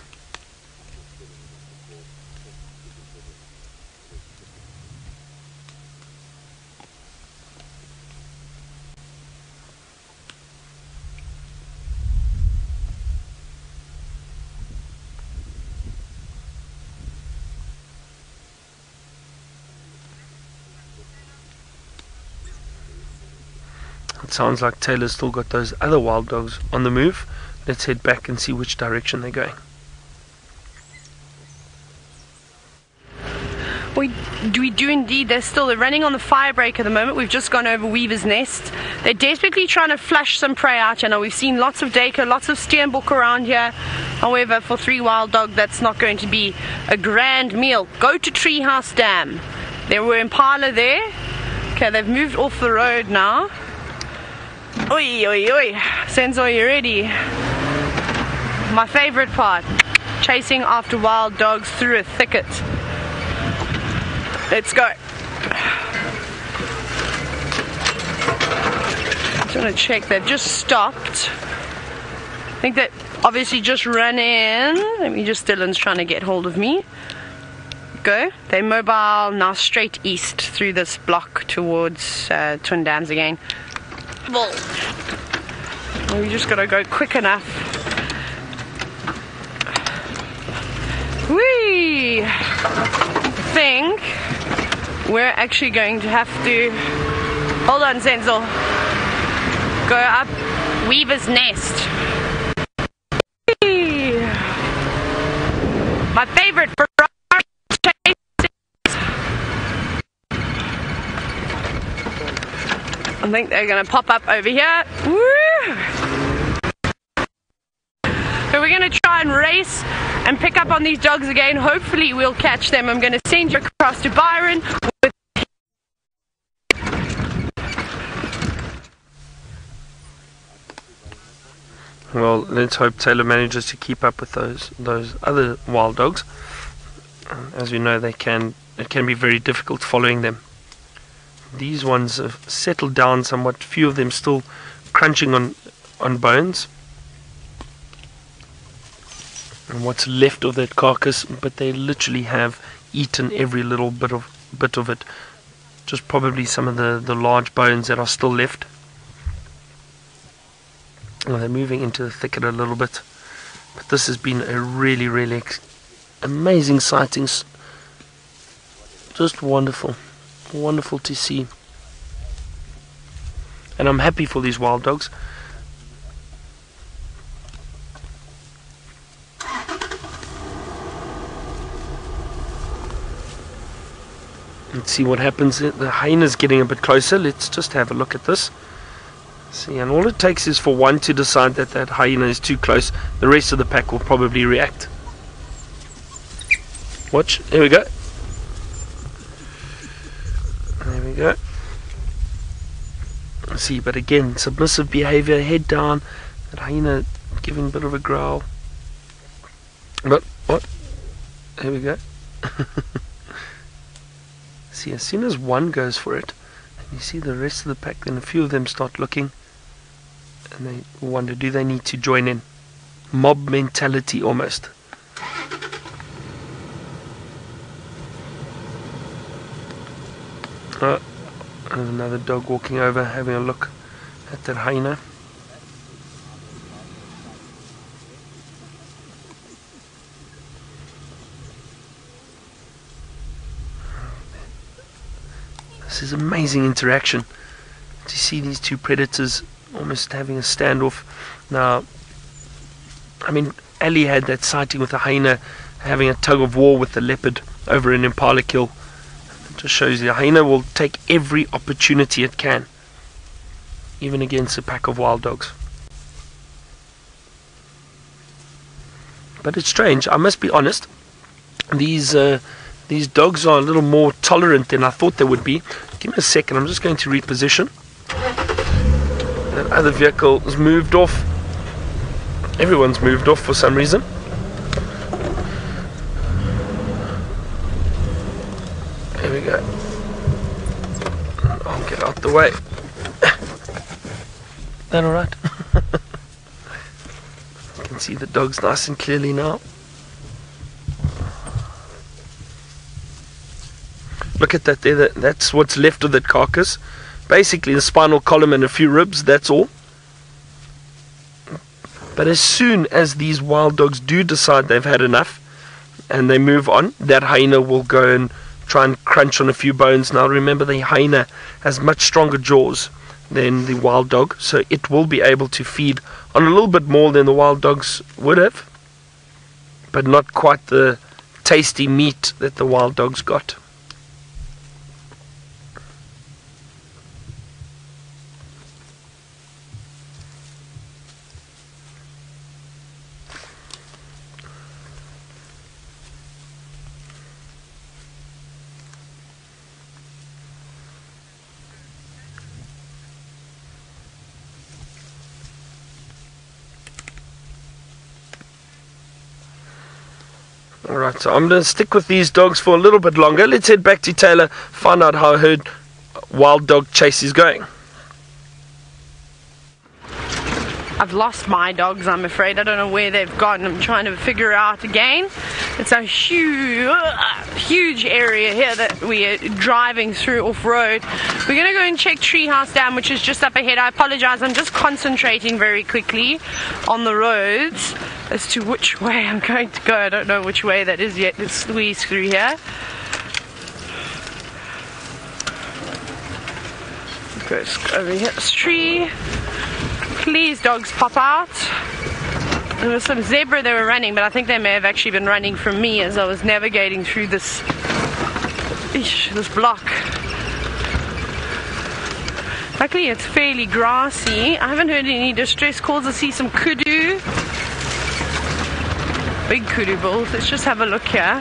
It sounds like Tayla's still got those other wild dogs on the move. Let's head back and see which direction they're going. We do indeed. They're running on the fire break at the moment. We've just gone over Weaver's Nest. They're desperately trying to flush some prey out. You know, we've seen lots of duiker, lots of steenbok around here. However, for 3 wild dog, that's not going to be a grand meal. Go to Treehouse Dam. There were impala there. Okay, they've moved off the road now. Oi, oi, oi. Senzo, are you ready? My favorite part. Chasing after wild dogs through a thicket. Let's go. Just want to check. They've just stopped. I think that obviously just ran in. Let me just, Dylan's trying to get hold of me. Go. They're mobile now, straight east through this block towards Twin Dams again. Well, we just gotta go quick enough. We think we're actually going to have to, hold on Senzo, go up Weaver's Nest. Whee! My favorite for I think they're going to pop up over here. Woo! So we're going to try and race and pick up on these dogs again. Hopefully we'll catch them. I'm going to send you across to Byron. Well, let's hope Tayla manages to keep up with those other wild dogs. As you know, it can be very difficult following them. These ones have settled down somewhat, few of them still crunching on bones. and what's left of that carcass, but they literally have eaten every little bit of it. Just probably some of the large bones that are still left. Well, they're moving into the thicket a little bit, but this has been a really, really amazing sightings. Just wonderful to see, and I'm happy for these wild dogs. Let's see what happens. The hyena's getting a bit closer. Let's just have a look at this. See, and all it takes is for one to decide that that hyena is too close. The rest of the pack will probably react. Watch. Here we go. There we go. See, but again, submissive behavior, head down. That hyena giving a bit of a growl. But what? There we go. See, as soon as one goes for it, and you see the rest of the pack, then a few of them start looking, and they wonder, do they need to join in? Mob mentality almost. Oh, and another dog walking over, having a look at that hyena. This is amazing interaction to see these two predators almost having a standoff. Now, I mean, Ali had that sighting with the hyena having a tug of war with the leopard over an impala kill. It just shows you the hyena will take every opportunity it can, even against a pack of wild dogs. But it's strange, I must be honest, these dogs are a little more tolerant than I thought they would be. Give me a second, I'm just going to reposition. That other vehicle has moved off. Everyone's moved off for some reason. There we go. I'll get out the way. That alright? I can see the dogs nice and clearly now. Look at that there, that's what's left of that carcass. Basically the spinal column and a few ribs, that's all. But as soon as these wild dogs do decide they've had enough and they move on, that hyena will go and try and crunch on a few bones. Now remember, the hyena has much stronger jaws than the wild dog, so it will be able to feed on a little bit more than the wild dogs would have, but not quite the tasty meat that the wild dogs got. Alright, so I'm going to stick with these dogs for a little bit longer. Let's head back to Tayla, find out how her wild dog chase is going. I've lost my dogs, I'm afraid. I don't know where they've gone. I'm trying to figure out again. It's a huge area here that we are driving through off-road. We're going to go and check Treehouse Dam, which is just up ahead. I apologize, I'm just concentrating very quickly on the roads as to which way I'm going to go. I don't know which way that is yet. Let's squeeze through here. Go over here, this tree. Please, dogs, pop out. There was some zebra they were running, but I think they may have actually been running from me as I was navigating through this block. Luckily it's fairly grassy. I haven't heard any distress calls. I see some kudu. Big kudu bulls. Let's just have a look here.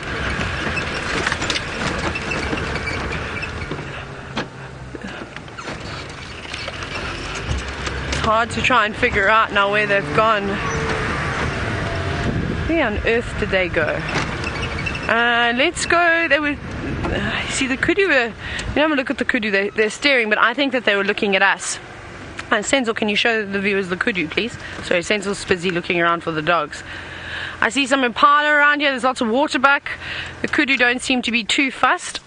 It's hard to try and figure out now where they've gone. Where on earth did they go? Let's go. They were. See the kudu. You have a look at the kudu. They're staring, but I think that they were looking at us. And Senzel, can you show the viewers the kudu, please? Sorry, Senzel's busy looking around for the dogs. I see some impala around here. There's lots of waterbuck. The kudu don't seem to be too fussed.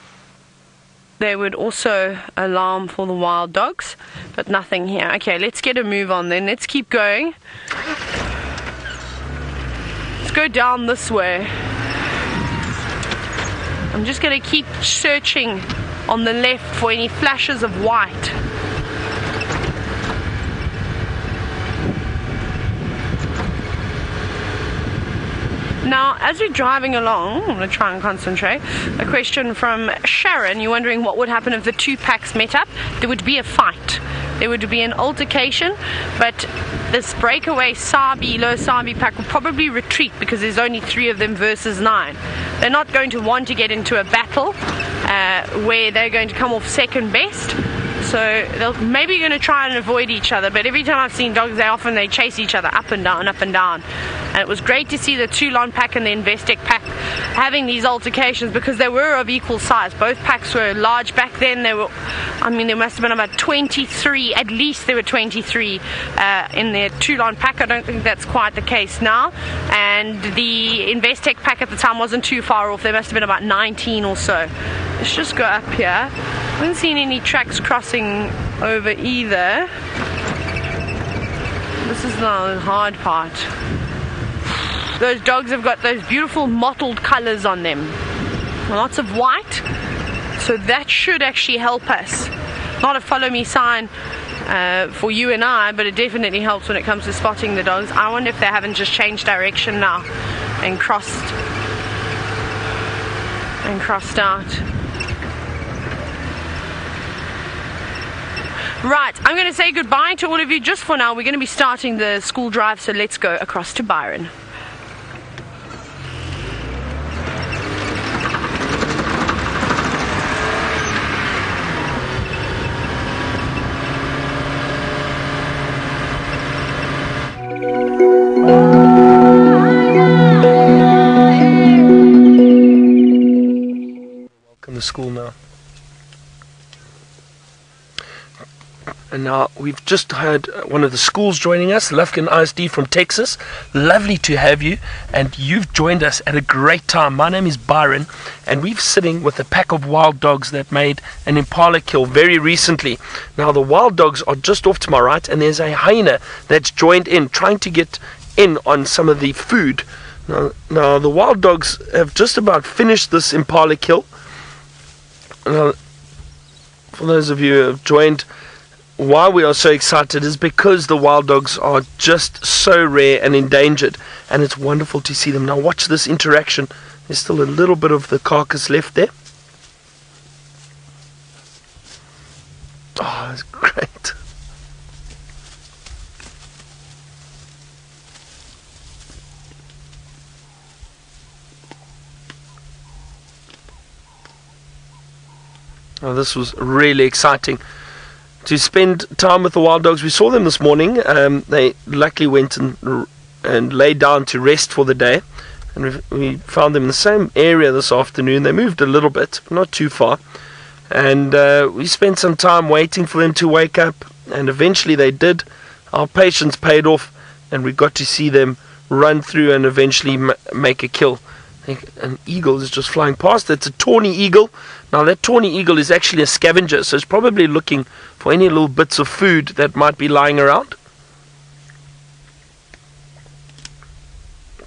They would also alarm for the wild dogs, but nothing here. Okay, let's get a move on then. Let's keep going. Let's go down this way. I'm just going to keep searching on the left for any flashes of white. Now, as we're driving along, I'm going to try and concentrate. A question from Sharon. You're wondering what would happen if the two packs met up. There would be a fight. There would be an altercation, but this breakaway Sabi, low Sabi pack will probably retreat because there's only 3 of them versus 9. They're not going to want to get into a battle where they're going to come off second best. So they're maybe going to try and avoid each other, but every time I've seen dogs, they chase each other up and down, up and down. And it was great to see the Toulon pack and the Investec pack having these altercations because they were of equal size. Both packs were large back then. They were, I mean, there must have been about 23, at least there were 23 in the Toulon pack. I don't think that's quite the case now. And the Investec pack at the time wasn't too far off. There must have been about 19 or so. Let's just go up here. I haven't seen any tracks crossing over either. This is the hard part. Those dogs have got those beautiful mottled colors on them. Lots of white. So that should actually help us. Not a follow me sign for you and I, but it definitely helps when it comes to spotting the dogs. I wonder if they haven't just changed direction now and crossed out. Right, I'm going to say goodbye to all of you just for now. We're going to be starting the school drive, so let's go across to Byron. Welcome to school now. And now we've just had one of the schools joining us, Lufkin ISD from Texas. Lovely to have you, and you've joined us at a great time. My name is Byron, and we're sitting with a pack of wild dogs that made an impala kill very recently. Now the wild dogs are just off to my right, and there's a hyena that's joined in, trying to get in on some of the food. Now the wild dogs have just about finished this impala kill. Now, for those of you who have joined, why we are so excited is because the wild dogs are just so rare and endangered, and it's wonderful to see them. Now watch this interaction. There's still a little bit of the carcass left there. Oh, that's great. Oh, this was really exciting to spend time with the wild dogs. We saw them this morning. They luckily went and laid down to rest for the day, and we found them in the same area this afternoon. They moved a little bit, not too far, and we spent some time waiting for them to wake up, and eventually they did. Our patience paid off, and we got to see them run through and eventually make a kill. I think an eagle is just flying past. It's a tawny eagle. Now that tawny eagle is actually a scavenger, so it's probably looking for any little bits of food that might be lying around.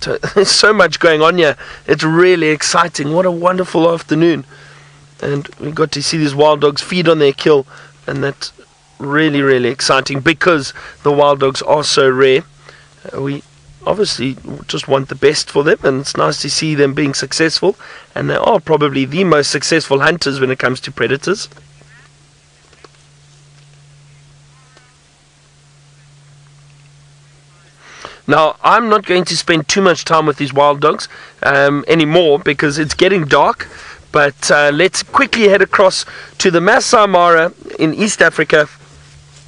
So there's so much going on here. It's really exciting. What a wonderful afternoon. And we got to see these wild dogs feed on their kill, and that's really, really exciting because the wild dogs are so rare. We obviously just want the best for them, and it's nice to see them being successful, and they are probably the most successful hunters when it comes to predators. Now I'm not going to spend too much time with these wild dogs anymore because it's getting dark, but let's quickly head across to the Masai Mara in East Africa,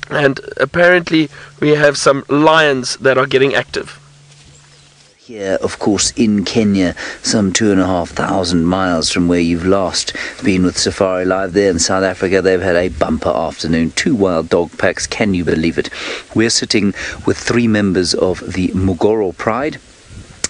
and apparently we have some lions that are getting active. Here, of course, in Kenya, some 2,500 miles from where you've last been with Safari Live. There in South Africa, they've had a bumper afternoon. 2 wild dog packs, can you believe it? We're sitting with 3 members of the Mugoro Pride.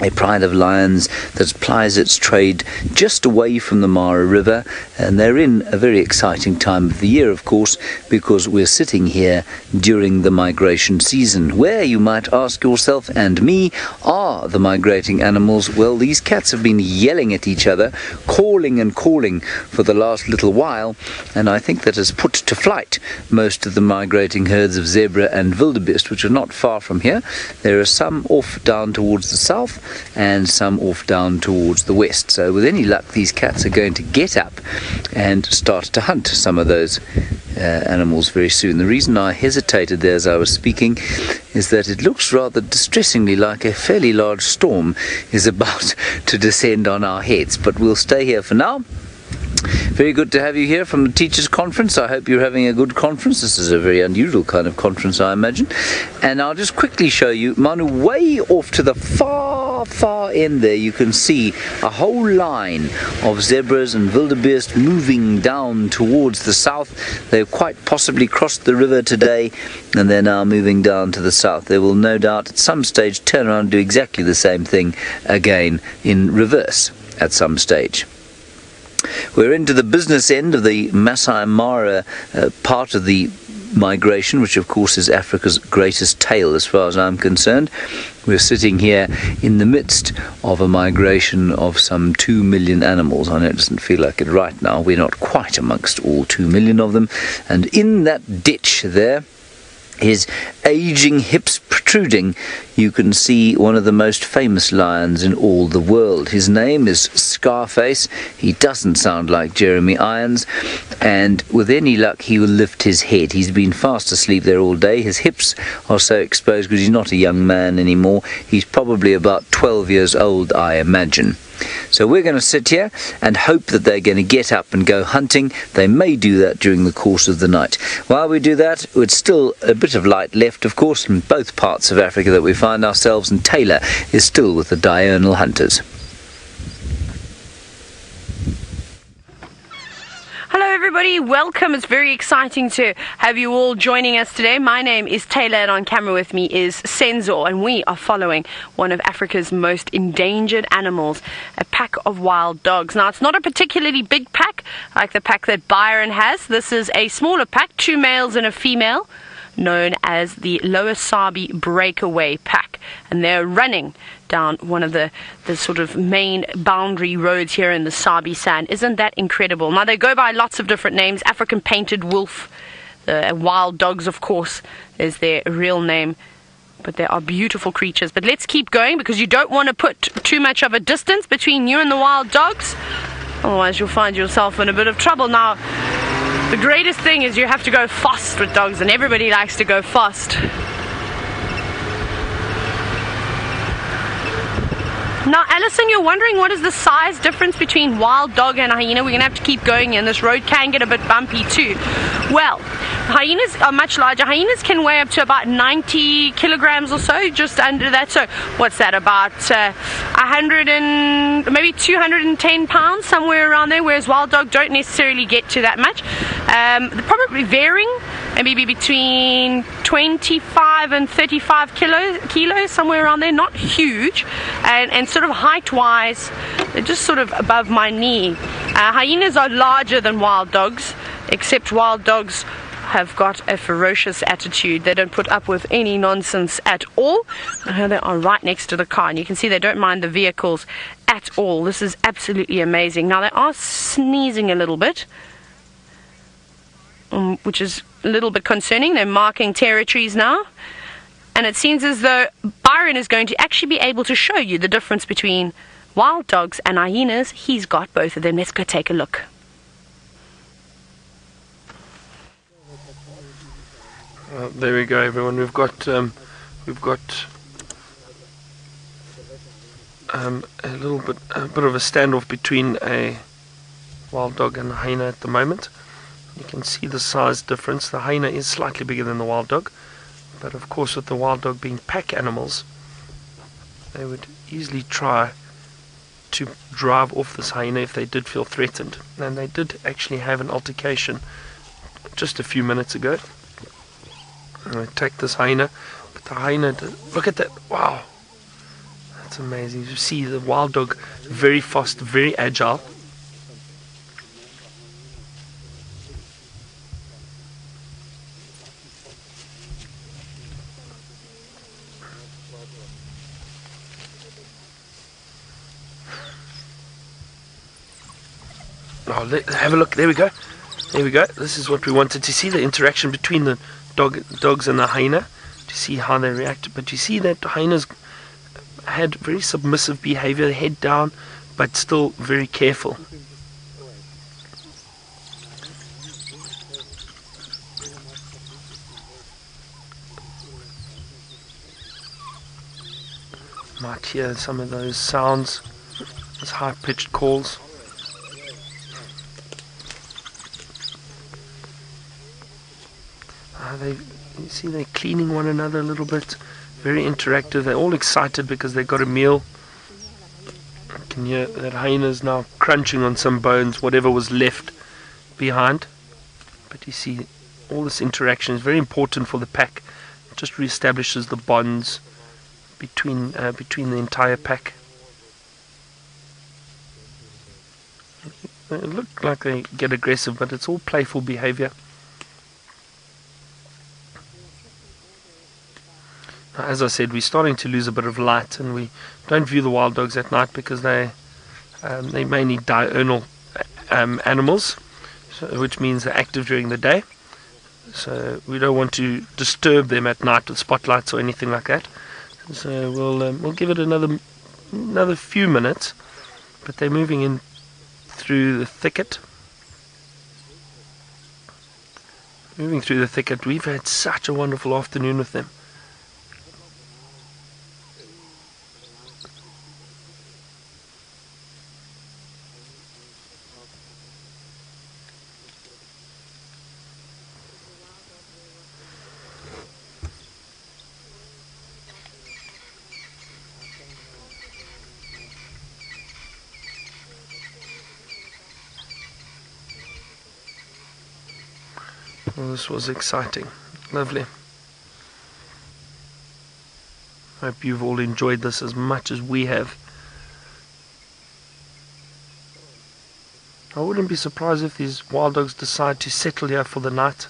a pride of lions that plies its trade just away from the Mara River, and they're in a very exciting time of the year, of course, because we're sitting here during the migration season. Where, you might ask yourself and me, are the migrating animals? Well, these cats have been yelling at each other, calling and calling for the last little while, and I think that has put to flight most of the migrating herds of zebra and wildebeest, which are not far from here. There are some off down towards the south and some off down towards the west. So with any luck, these cats are going to get up and start to hunt some of those animals very soon. The reason I hesitated there as I was speaking is that it looks rather distressingly like a fairly large storm is about to descend on our heads, but we'll stay here for now. Very good to have you here from the Teachers' Conference. I hope you're having a good conference. This is a very unusual kind of conference, I imagine. And I'll just quickly show you, Manu, way off to the far end there, you can see a whole line of zebras and wildebeest moving down towards the south. They've quite possibly crossed the river today, and they're now moving down to the south. They will no doubt at some stage turn around and do exactly the same thing again in reverse at some stage. We're into the business end of the Masai Mara part of the migration, which of course is Africa's greatest tale as far as I'm concerned. We're sitting here in the midst of a migration of some 2 million animals. I know it doesn't feel like it right now. We're not quite amongst all 2 million of them. And in that ditch there, his aging hips protruding, you can see one of the most famous lions in all the world. His name is Scarface. He doesn't sound like Jeremy Irons, and with any luck he will lift his head. He's been fast asleep there all day. His hips are so exposed because he's not a young man anymore. He's probably about 12 years old, I imagine. So we're going to sit here and hope that they're going to get up and go hunting. They may do that during the course of the night. While we do that, it's still a bit of light left, of course, in both parts of Africa that we find ourselves, and Tayla is still with the diurnal hunters. Hello everybody, welcome. It's very exciting to have you all joining us today. My name is Tayla, and on camera with me is Senzor, and we are following one of Africa's most endangered animals, a pack of wild dogs. Now, it's not a particularly big pack like the pack that Byron has. This is a smaller pack, 2 males and a female, known as the Lower Sabi breakaway pack, and they're running down one of the sort of main boundary roads here in the Sabi sand. Isn't that incredible? Now, they go by lots of different names. African painted wolf, the wild dogs, of course, is their real name, but they are beautiful creatures. But let's keep going, because you don't want to put too much of a distance between you and the wild dogs, otherwise you'll find yourself in a bit of trouble. Now, the greatest thing is you have to go fast with dogs, and everybody likes to go fast. Now, Alison, you're wondering what is the size difference between wild dog and hyena. We're going to have to keep going, and this road can get a bit bumpy too. Well, hyenas are much larger. Hyenas can weigh up to about 90 kilograms or so, just under that. So what's that, about 100 and maybe 210 pounds, somewhere around there, whereas wild dog don't necessarily get to that much. They're probably varying, maybe between 25 and 35 kilos, somewhere around there. Not huge, and sort of height-wise, they're just sort of above my knee. Hyenas are larger than wild dogs, except wild dogs have got a ferocious attitude. They don't put up with any nonsense at all. Here they are right next to the car, and you can see they don't mind the vehicles at all. This is absolutely amazing. Now, they are sneezing a little bit, which is a little bit concerning. They're marking territories now, and it seems as though Byron is going to actually be able to show you the difference between wild dogs and hyenas. He's got both of them. Let's go take a look. There we go, everyone. We've got a bit of a standoff between a wild dog and a hyena at the moment. You can see the size difference. The hyena is slightly bigger than the wild dog, but of course, with the wild dog being pack animals, they would easily try to drive off this hyena if they did feel threatened. And they did actually have an altercation just a few minutes ago. And I attacked this hyena, but the hyena look at that, wow, It's amazing. You see the wild dog, very fast, very agile. Oh, have a look. There we go. There we go. This is what we wanted to see, the interaction between the dogs and the hyena, to see how they react. But you see that the hyenas had very submissive behavior, head down, but still very careful. Might hear some of those sounds, those high-pitched calls. You see they're cleaning one another a little bit, very interactive. They're all excited because they got a meal. You can hear that hyena's now crunching on some bones, whatever was left behind. But you see all this interaction is very important for the pack. It just reestablishes the bonds between the entire pack. They look like they get aggressive, but it's all playful behavior. As I said, we're starting to lose a bit of light, and we don't view the wild dogs at night because they mainly diurnal animals, which means they're active during the day. So we don't want to disturb them at night with spotlights or anything like that. So we'll give it another few minutes, but they're moving in through the thicket. Moving through the thicket. We've had such a wonderful afternoon with them. Well, this was exciting. Lovely. Hope you've all enjoyed this as much as we have. I wouldn't be surprised if these wild dogs decide to settle here for the night.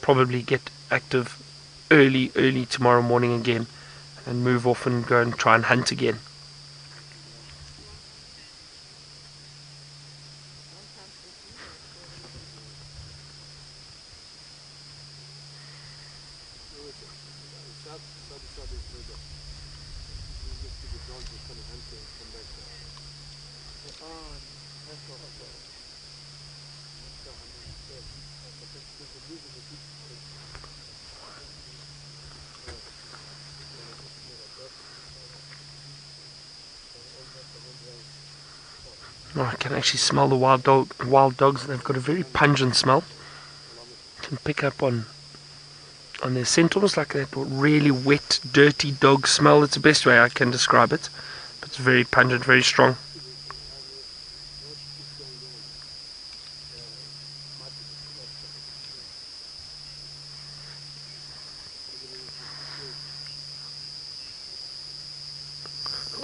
Probably get active early tomorrow morning again, and move off and go and try and hunt again. Oh, I can actually smell the wild dogs. They've got a very pungent smell. You can pick up on their scent, almost like that really wet, dirty dog smell. It's the best way I can describe it. But it's very pungent, very strong.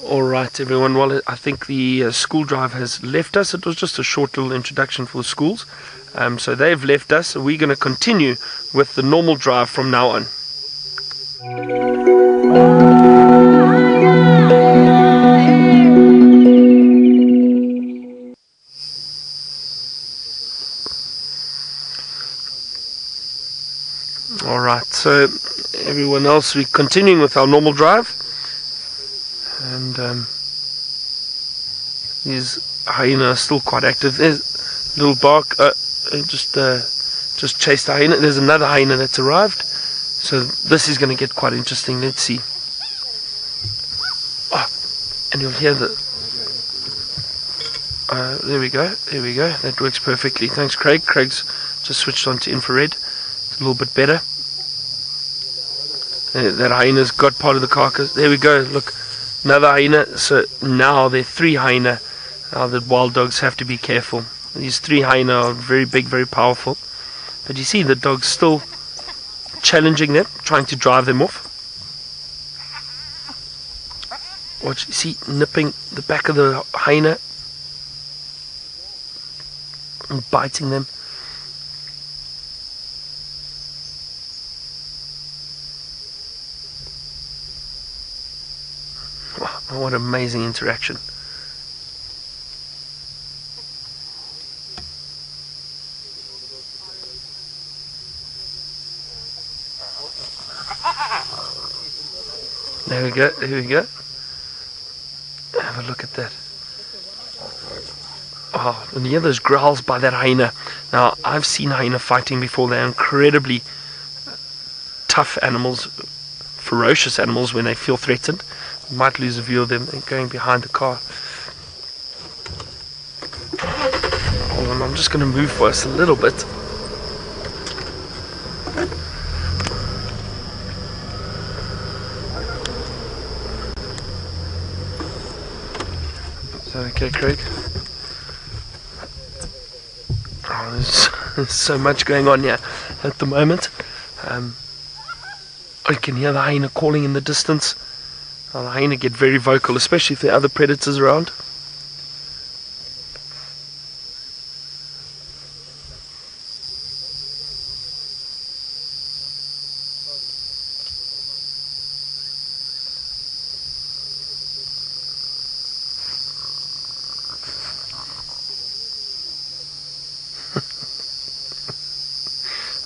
Alright everyone, well I think the school drive has left us. It was just a short little introduction for the schools. So they've left us, so we're going to continue with the normal drive from now on. Alright, so everyone else, we're continuing with our normal drive. And these hyena are still quite active. There's a little bark, just chased the hyena. There's another hyena that's arrived. So this is going to get quite interesting. Let's see. Oh, and you'll hear the... there we go. That works perfectly. Thanks, Craig. Craig's just switched on to infrared. It's a little bit better. That hyena's got part of the carcass. There we go. Look. Another hyena. So now there are 3 hyena. Now the wild dogs have to be careful. These 3 hyena are very big, very powerful. But you see the dogs still challenging them, trying to drive them off. Watch, see, nipping the back of the hyena and biting them. Wow, what amazing interaction. There we go, here we go. Have a look at that. Oh, and hear those growls by that hyena. Now, I've seen hyena fighting before. They're incredibly tough animals, ferocious animals when they feel threatened. You might lose a view of them going behind the car. Hold on, I'm just going to move for us a little bit. Okay, Craig. Oh, there's so much going on here at the moment. I can hear the hyena calling in the distance. The hyena get very vocal, especially if there are other predators around.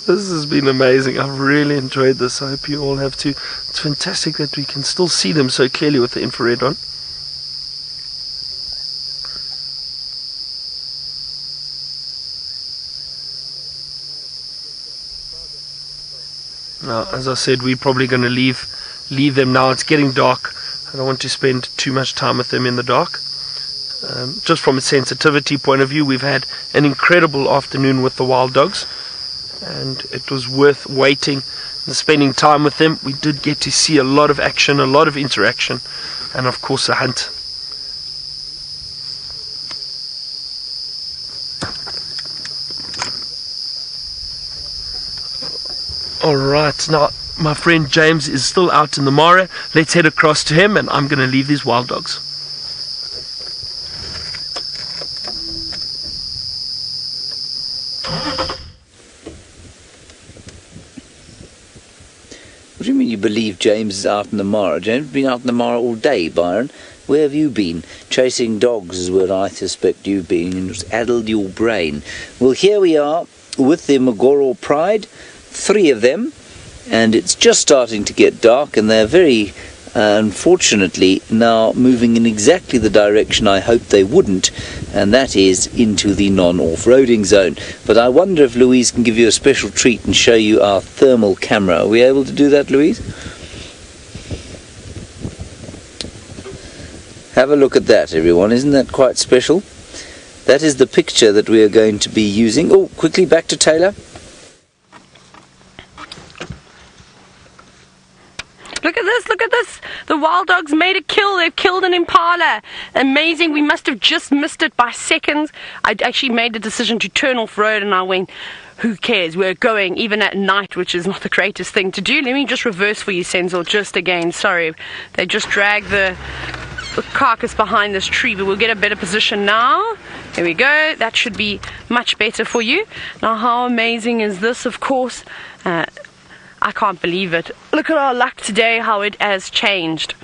This has been amazing. I've really enjoyed this. I hope you all have too. It's fantastic that we can still see them so clearly with the infrared on. Now, as I said, we're probably going to leave them now. It's getting dark. I don't want to spend too much time with them in the dark. Just from a sensitivity point of view, we've had an incredible afternoon with the wild dogs. And it was worth waiting and spending time with them. We did get to see a lot of action, a lot of interaction, and of course a hunt. Alright, now my friend James is still out in the Mara. Let's head across to him, and I'm going to leave these wild dogs. What do you mean you believe James is out in the Mara? James has been out in the Mara all day, Byron. Where have you been? Chasing dogs is where I suspect you've been, and it's addled your brain. Well, here we are with the Magoro Pride, 3 of them, and it's just starting to get dark, and they're very unfortunately now moving in exactly the direction I hoped they wouldn't, and that is into the non-off-roading zone. But I wonder if Louise can give you a special treat and show you our thermal camera. Are we able to do that, Louise? Have a look at that, everyone. Isn't that quite special? That is the picture that we are going to be using. Oh, quickly back to Tayla. Look at this, look at this. The wild dogs made a kill. They've killed an impala. Amazing. We must have just missed it by seconds. I actually made the decision to turn off road, and I went, who cares? We're going even at night, which is not the greatest thing to do. Let me just reverse for you, Senzo, just again. Sorry. They just dragged the carcass behind this tree, but we'll get a better position now. There we go. That should be much better for you. Now, how amazing is this? Of course, I can't believe it. Look at our luck today, how it has changed.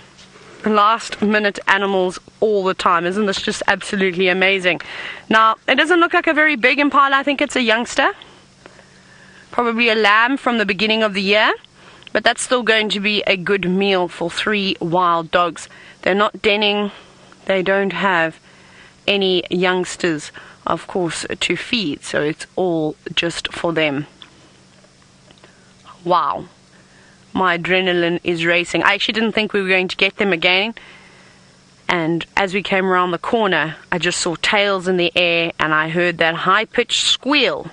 Last minute animals all the time. Isn't this just absolutely amazing? Now, it doesn't look like a very big impala. I think it's a youngster. Probably a lamb from the beginning of the year. But that's still going to be a good meal for 3 wild dogs. They're not denning. They don't have any youngsters, of course, to feed. So it's all just for them. Wow, my adrenaline is racing. I actually didn't think we were going to get them again, and as we came around the corner, I just saw tails in the air, and I heard that high-pitched squeal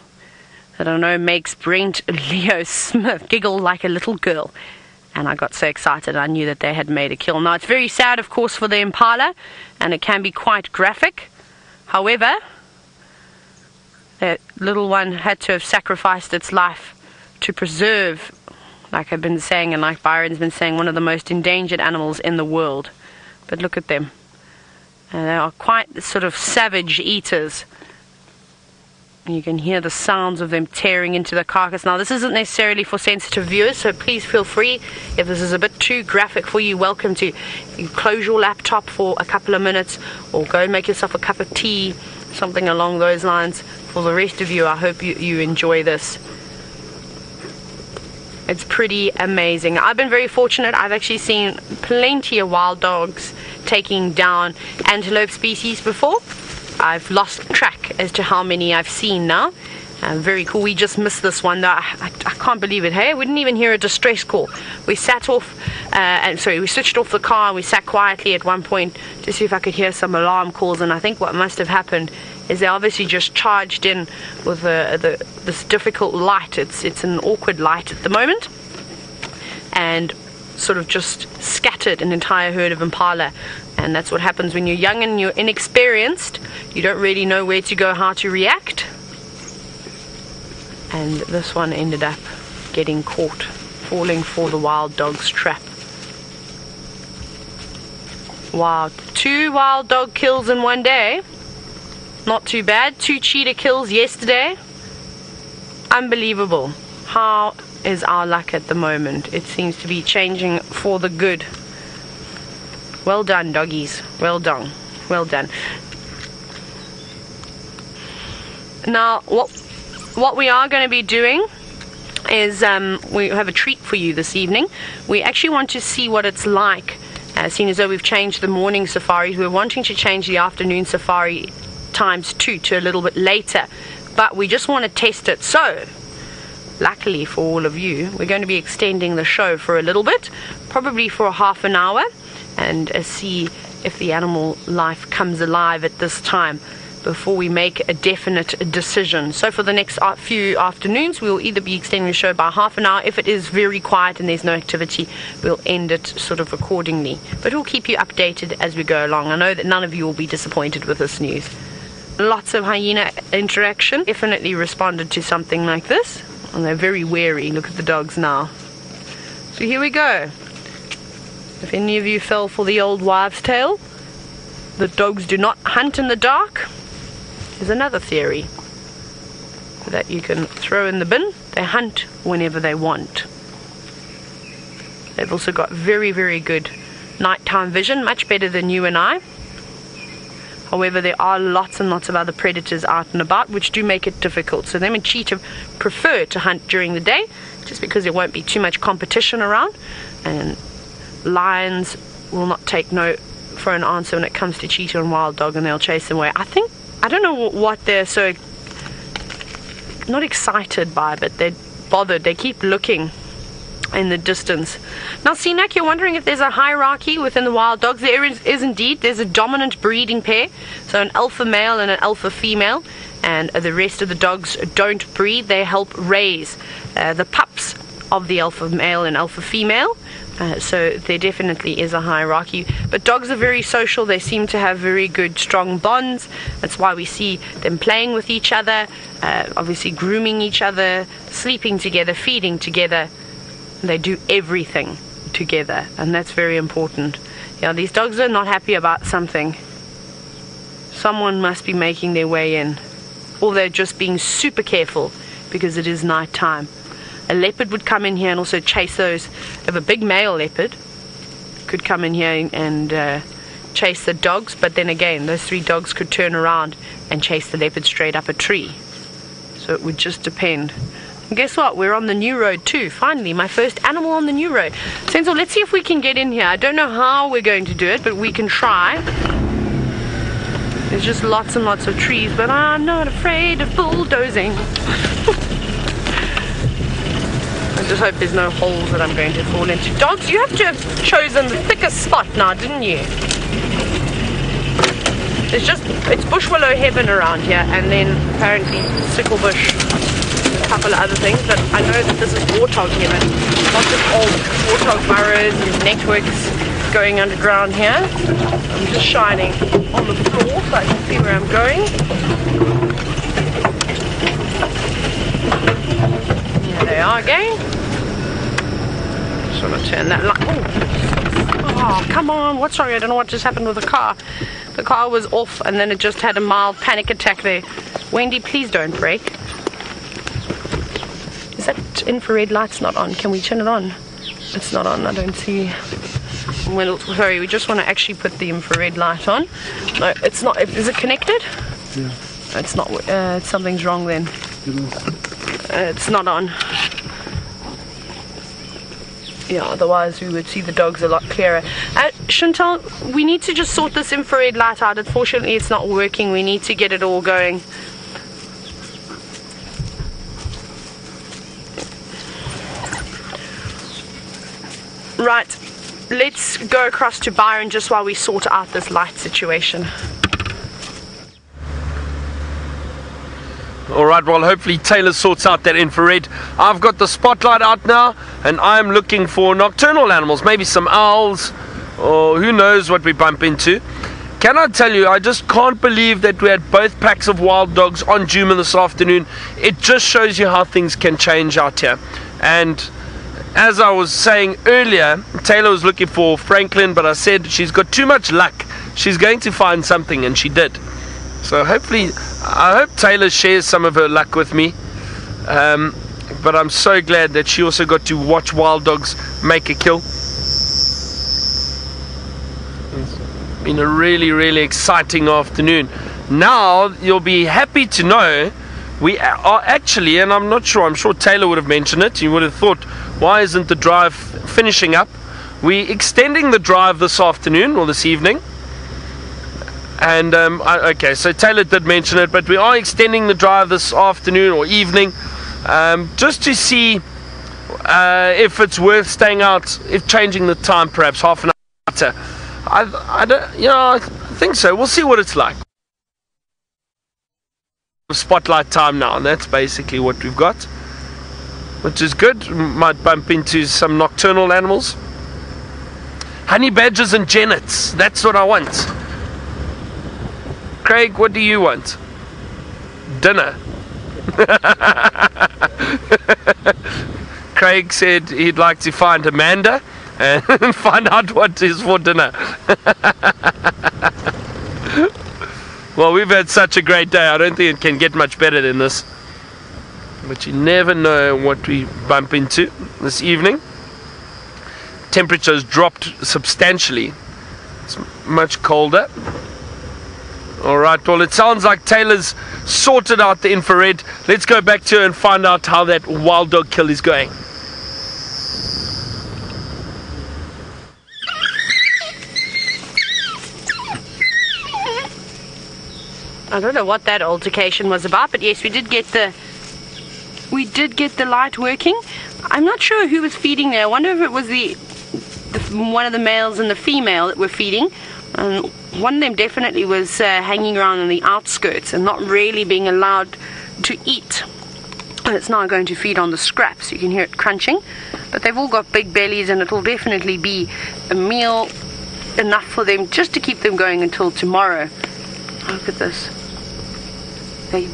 that I know makes Brent Leo Smith giggle like a little girl, and I got so excited I knew that they had made a kill. Now, it's very sad, of course, for the impala, and it can be quite graphic. However, that little one had to have sacrificed its life to preserve, like I've been saying and like Byron's been saying, one of the most endangered animals in the world. but look at them. They are quite sort of savage eaters. You can hear the sounds of them tearing into the carcass. Now, this isn't necessarily for sensitive viewers, so please feel free. If this is a bit too graphic for you, welcome to you close your laptop for a couple of minutes, or go and make yourself a cup of tea, something along those lines. For the rest of you, I hope you enjoy this. It's pretty amazing. I've been very fortunate. I've actually seen plenty of wild dogs taking down antelope species before. I've lost track as to how many I've seen now. Very cool. We just missed this one though. I can't believe it. Hey, we didn't even hear a distress call. We sat off, we switched off the car and we sat quietly at one point to see if I could hear some alarm calls. And I think what must have happened is they obviously just charged in with this difficult light. It's an awkward light at the moment, and sort of just scattered an entire herd of impala. And that's what happens when you're young and you're inexperienced. You don't really know where to go, how to react. And this one ended up getting caught, falling for the wild dog's trap. Wow, 2 wild dog kills in one day. Not too bad. 2 cheetah kills yesterday. Unbelievable. How is our luck at the moment? It seems to be changing for the good. Well done, doggies. Well done. Well done. Now, what we are going to be doing is we have a treat for you this evening. We actually want to see what it's like, seeing as though we've changed the morning safaris. We're wanting to change the afternoon safari times 2 to a little bit later, but we just want to test it. So, luckily for all of you, we're going to be extending the show for a little bit, probably for a half an hour, and see if the animal life comes alive at this time before we make a definite decision. So for the next few afternoons, we'll either be extending the show by half an hour. If it is very quiet and there's no activity, we'll end it sort of accordingly. But we'll keep you updated as we go along. I know that none of you will be disappointed with this news. Lots of hyena interaction. Definitely responded to something like this. And they're very wary. Look at the dogs now. So here we go. If any of you fell for the old wives' tale, the dogs do not hunt in the dark, is another theory that you can throw in the bin. They hunt whenever they want. They've also got very, very good nighttime vision, much better than you and I. However, there are lots and lots of other predators out and about, which do make it difficult. So them and cheetah prefer to hunt during the day, just because there won't be too much competition around, and lions will not take no for an answer when it comes to cheetah and wild dog, and they'll chase them away. I don't know what they're so not excited by, but they're bothered. They keep looking in the distance. Now, Sinak, you're wondering if there's a hierarchy within the wild dogs. There is indeed. There's a dominant breeding pair, so an alpha male and an alpha female, and the rest of the dogs don't breed. They help raise the pups of the alpha male and alpha female. So there definitely is a hierarchy, but dogs are very social. They seem to have very good, strong bonds. That's why we see them playing with each other, obviously grooming each other, sleeping together, feeding together. They do everything together, and that's very important. Yeah, these dogs are not happy about something. Someone must be making their way in, or they're just being super careful because it is night time. A leopard would come in here and also chase those. If a big male leopard could come in here and chase the dogs, but then again, those 3 dogs could turn around and chase the leopard straight up a tree. So it would just depend. And guess what? We're on the new road too. Finally, my first animal on the new road. Senzo, let's see if we can get in here. I don't know how we're going to do it, but we can try. There's just lots and lots of trees, but I'm not afraid of bulldozing. I just hope there's no holes that I'm going to fall into. Dogs, you have to have chosen the thickest spot now, didn't you? It's bush willow heaven around here, and then apparently sickle bush, a couple of other things, but I know that this is warthog heaven. Lots of old warthog burrows and networks going underground here. I'm just shining on the floor so I can see where I'm going. There they are again. Just want to turn that light. Oh, Oh, come on. What? Sorry, I don't know what just happened with the car. The car was off and then it just had a mild panic attack there. Wendy, please don't brake. Is that infrared light's not on? Can we turn it on? It's not on. I don't see. Well, sorry, we just want to actually put the infrared light on. No, it's not. Is it connected? Yeah. It's not. Something's wrong then. It's not on. Yeah, otherwise we would see the dogs a lot clearer. Chantal, we need to just sort this infrared light out. Unfortunately, it's not working. We need to get it all going. Right, let's go across to Byron just while we sort out this light situation. Alright, well hopefully Tayla sorts out that infrared. I've got the spotlight out now and I'm looking for nocturnal animals, maybe some owls or who knows what we bump into. Can I tell you, I just can't believe that we had both packs of wild dogs on Djuma this afternoon. It just shows you how things can change out here. And as I was saying earlier, Tayla was looking for Franklin, but I said she's got too much luck. She's going to find something, and she did. So hopefully, I hope Tayla shares some of her luck with me. But I'm so glad that she also got to watch wild dogs make a kill. It's been a really, really exciting afternoon. Now, you'll be happy to know we are actually, and I'm not sure, I'm sure Tayla would have mentioned it. You would have thought, why isn't the drive finishing up? We're extending the drive this afternoon or this evening. And okay, so Tayla did mention it, but we are extending the drive this afternoon or evening, just to see if it's worth staying out, if changing the time perhaps half an hour. I don't, you know, I think so. We'll see what it's like. Spotlight time now, and that's basically what we've got, which is good. We might bump into some nocturnal animals. Honey badgers and jennets, that's what I want. Craig, what do you want? Dinner. Craig said he'd like to find Amanda and find out what is for dinner. Well, we've had such a great day. I don't think it can get much better than this. But you never know what we bump into this evening. Temperatures dropped substantially. It's much colder. Alright, well it sounds like Tayla's sorted out the infrared. Let's go back to her and find out how that wild dog kill is going. I don't know what that altercation was about, but yes, we did get the light working. I'm not sure who was feeding there. I wonder if it was one of the males and the female that were feeding. One of them definitely was hanging around on the outskirts and not really being allowed to eat. And it's now going to feed on the scraps. You can hear it crunching. But they've all got big bellies, and it will definitely be a meal enough for them just to keep them going until tomorrow. Look at this. They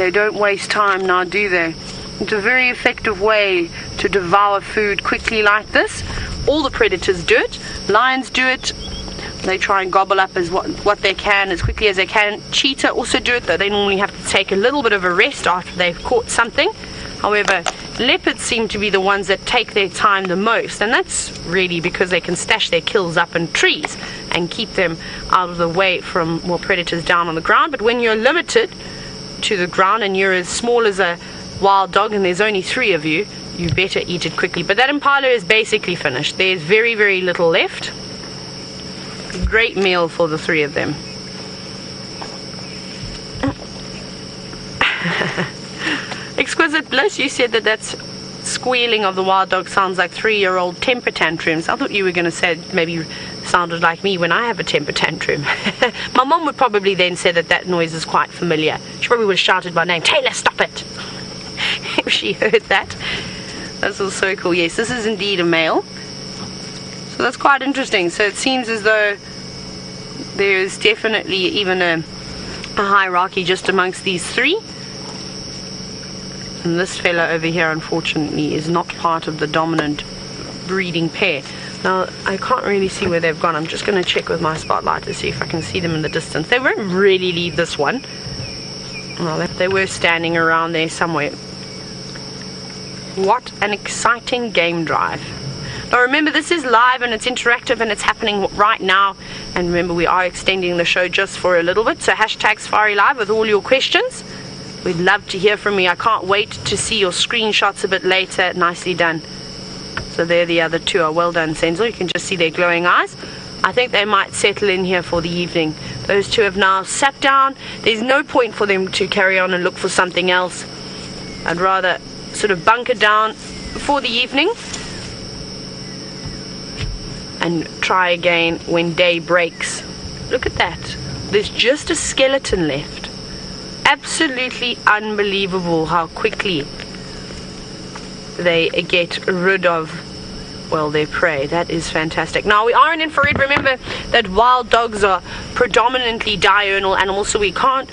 don't waste time now, do they? It's a very effective way to devour food quickly like this. All the predators do it. Lions do it. They try and gobble up as what they can as quickly as they can. Cheetah also do it, though they normally have to take a little bit of a rest after they've caught something. However, leopards seem to be the ones that take their time the most, and that's really because they can stash their kills up in trees and keep them out of the way from more predators down on the ground. But when you're limited to the ground and you're as small as a wild dog and there's only 3 of you, you better eat it quickly. But that impala is basically finished. There's very, very little left. Great meal for the 3 of them. Exquisite Bliss, you said that's squealing of the wild dog sounds like 3-year-old temper tantrums. I thought you were going to say it maybe sounded like me when I have a temper tantrum. My mom would probably then say that noise is quite familiar. She probably would have shouted my name, Tayla, stop it! If she heard that. That's all so cool. Yes, this is indeed a male. So that's quite interesting. So it seems as though there is definitely even a hierarchy just amongst these 3. And this fella over here, unfortunately, is not part of the dominant breeding pair. Now, I can't really see where they've gone. I'm just going to check with my spotlight to see if I can see them in the distance. They won't really leave this one. Well, they were standing around there somewhere. What an exciting game drive. Now remember, this is live and it's interactive and it's happening right now. And remember, we are extending the show just for a little bit. So hashtag Safari Live with all your questions. We'd love to hear from you. I can't wait to see your screenshots a bit later. Nicely done. So there the other two are. Well done, Senzo. You can just see their glowing eyes. I think they might settle in here for the evening. Those two have now sat down. There's no point for them to carry on and look for something else. I'd rather sort of bunker down for the evening and try again when day breaks. Look at that. There's just a skeleton left. Absolutely unbelievable how quickly they get rid of, well, their prey. That is fantastic. Now, we are in infrared. Remember that wild dogs are predominantly diurnal animals, so we can't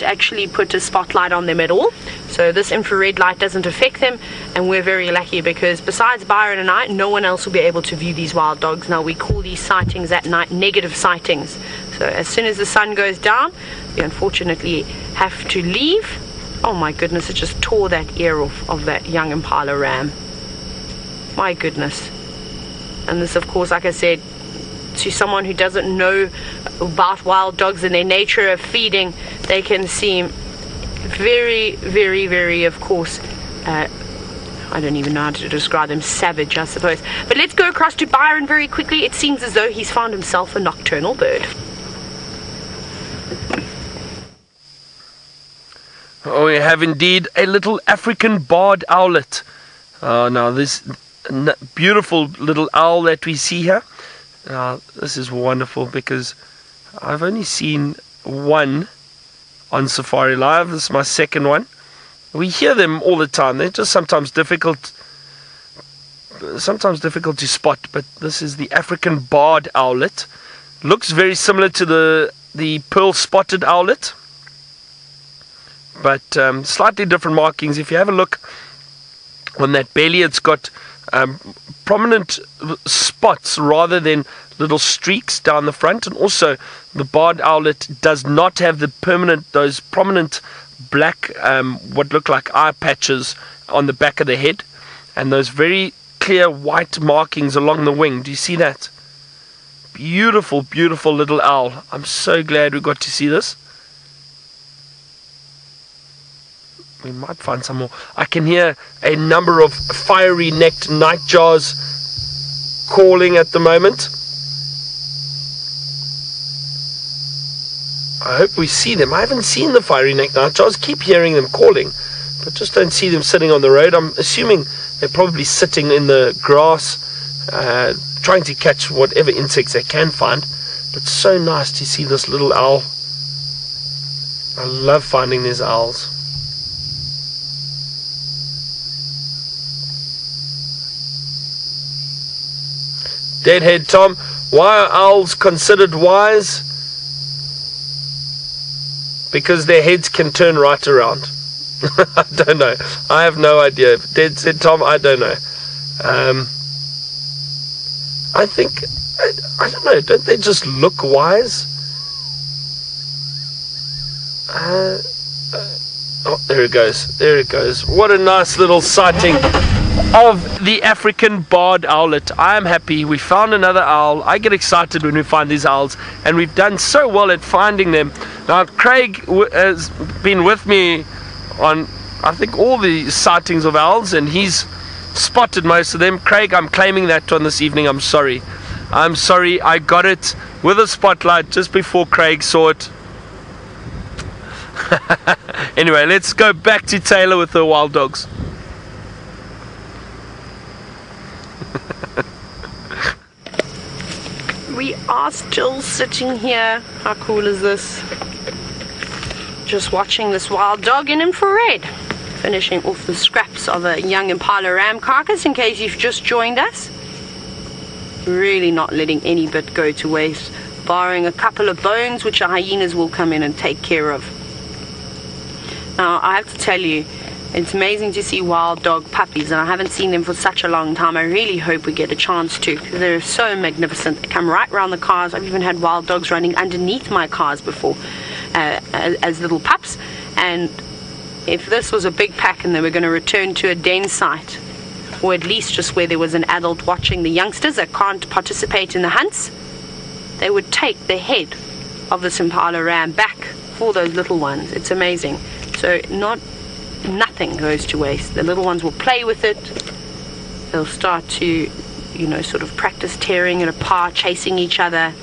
actually put a spotlight on them at all. So this infrared light doesn't affect them, and we're very lucky because besides Byron and I, no one else will be able to view these wild dogs. Now, we call these sightings at night negative sightings. So as soon as the sun goes down, we unfortunately have to leave. Oh my goodness, it just tore that ear off of that young impala ram. My goodness. And this, of course, like I said, to someone who doesn't know about wild dogs and their nature of feeding, they can seem very, very, very, of course, I don't even know how to describe them, savage, I suppose. But let's go across to Byron very quickly. It seems as though he's found himself a nocturnal bird. Oh, we have indeed a little African barred owlet. Now this beautiful little owl that we see here. This is wonderful because I've only seen one on Safari Live. This is my second one. We hear them all the time. They're just sometimes difficult to spot, but this is the African barred owlet. Looks very similar to the pearl spotted owlet, but slightly different markings. If you have a look on that belly, it's got prominent spots rather than little streaks down the front, and also the barred owlet does not have those prominent black what look like eye patches on the back of the head, and those very clear white markings along the wing. Do you see that? Beautiful, beautiful little owl. I'm so glad we got to see this. We might find some more. I can hear a number of fiery-necked nightjars calling at the moment. I hope we see them. I haven't seen the fiery-necked nightjars. Keep hearing them calling, but just don't see them sitting on the road. I'm assuming they're probably sitting in the grass, trying to catch whatever insects they can find. But so nice to see this little owl. I love finding these owls. Deadhead Tom, why are owls considered wise? Because their heads can turn right around. I don't know. I have no idea. Deadhead Tom, I don't know. I think, I don't know, don't they just look wise? Oh, there it goes. There it goes. What a nice little sighting of the African barred owlet. I am happy we found another owl. I get excited when we find these owls, and we've done so well at finding them. Now Craig has been with me on, I think, all the sightings of owls, and he's spotted most of them. Craig, I'm claiming that one this evening. I'm sorry. I got it with a spotlight just before Craig saw it. Anyway, let's go back to Tayla with the wild dogs. We are still sitting here. How cool is this? Just watching this wild dog in infrared. Finishing off the scraps of a young impala ram carcass in case you've just joined us. Really not letting any bit go to waste, barring a couple of bones which the hyenas will come in and take care of. Now I have to tell you, It's amazing to see wild dog puppies, and I haven't seen them for such a long time. I really hope we get a chance to, because they're so magnificent. They come right around the cars. I've even had wild dogs running underneath my cars before as little pups. And if this was a big pack and they were going to return to a den site, or at least just where there was an adult watching the youngsters that can't participate in the hunts, they would take the head of this impala ram back for those little ones. It's amazing. So nothing goes to waste. The little ones will play with it. They'll start to, sort of practice tearing it apart, chasing each other.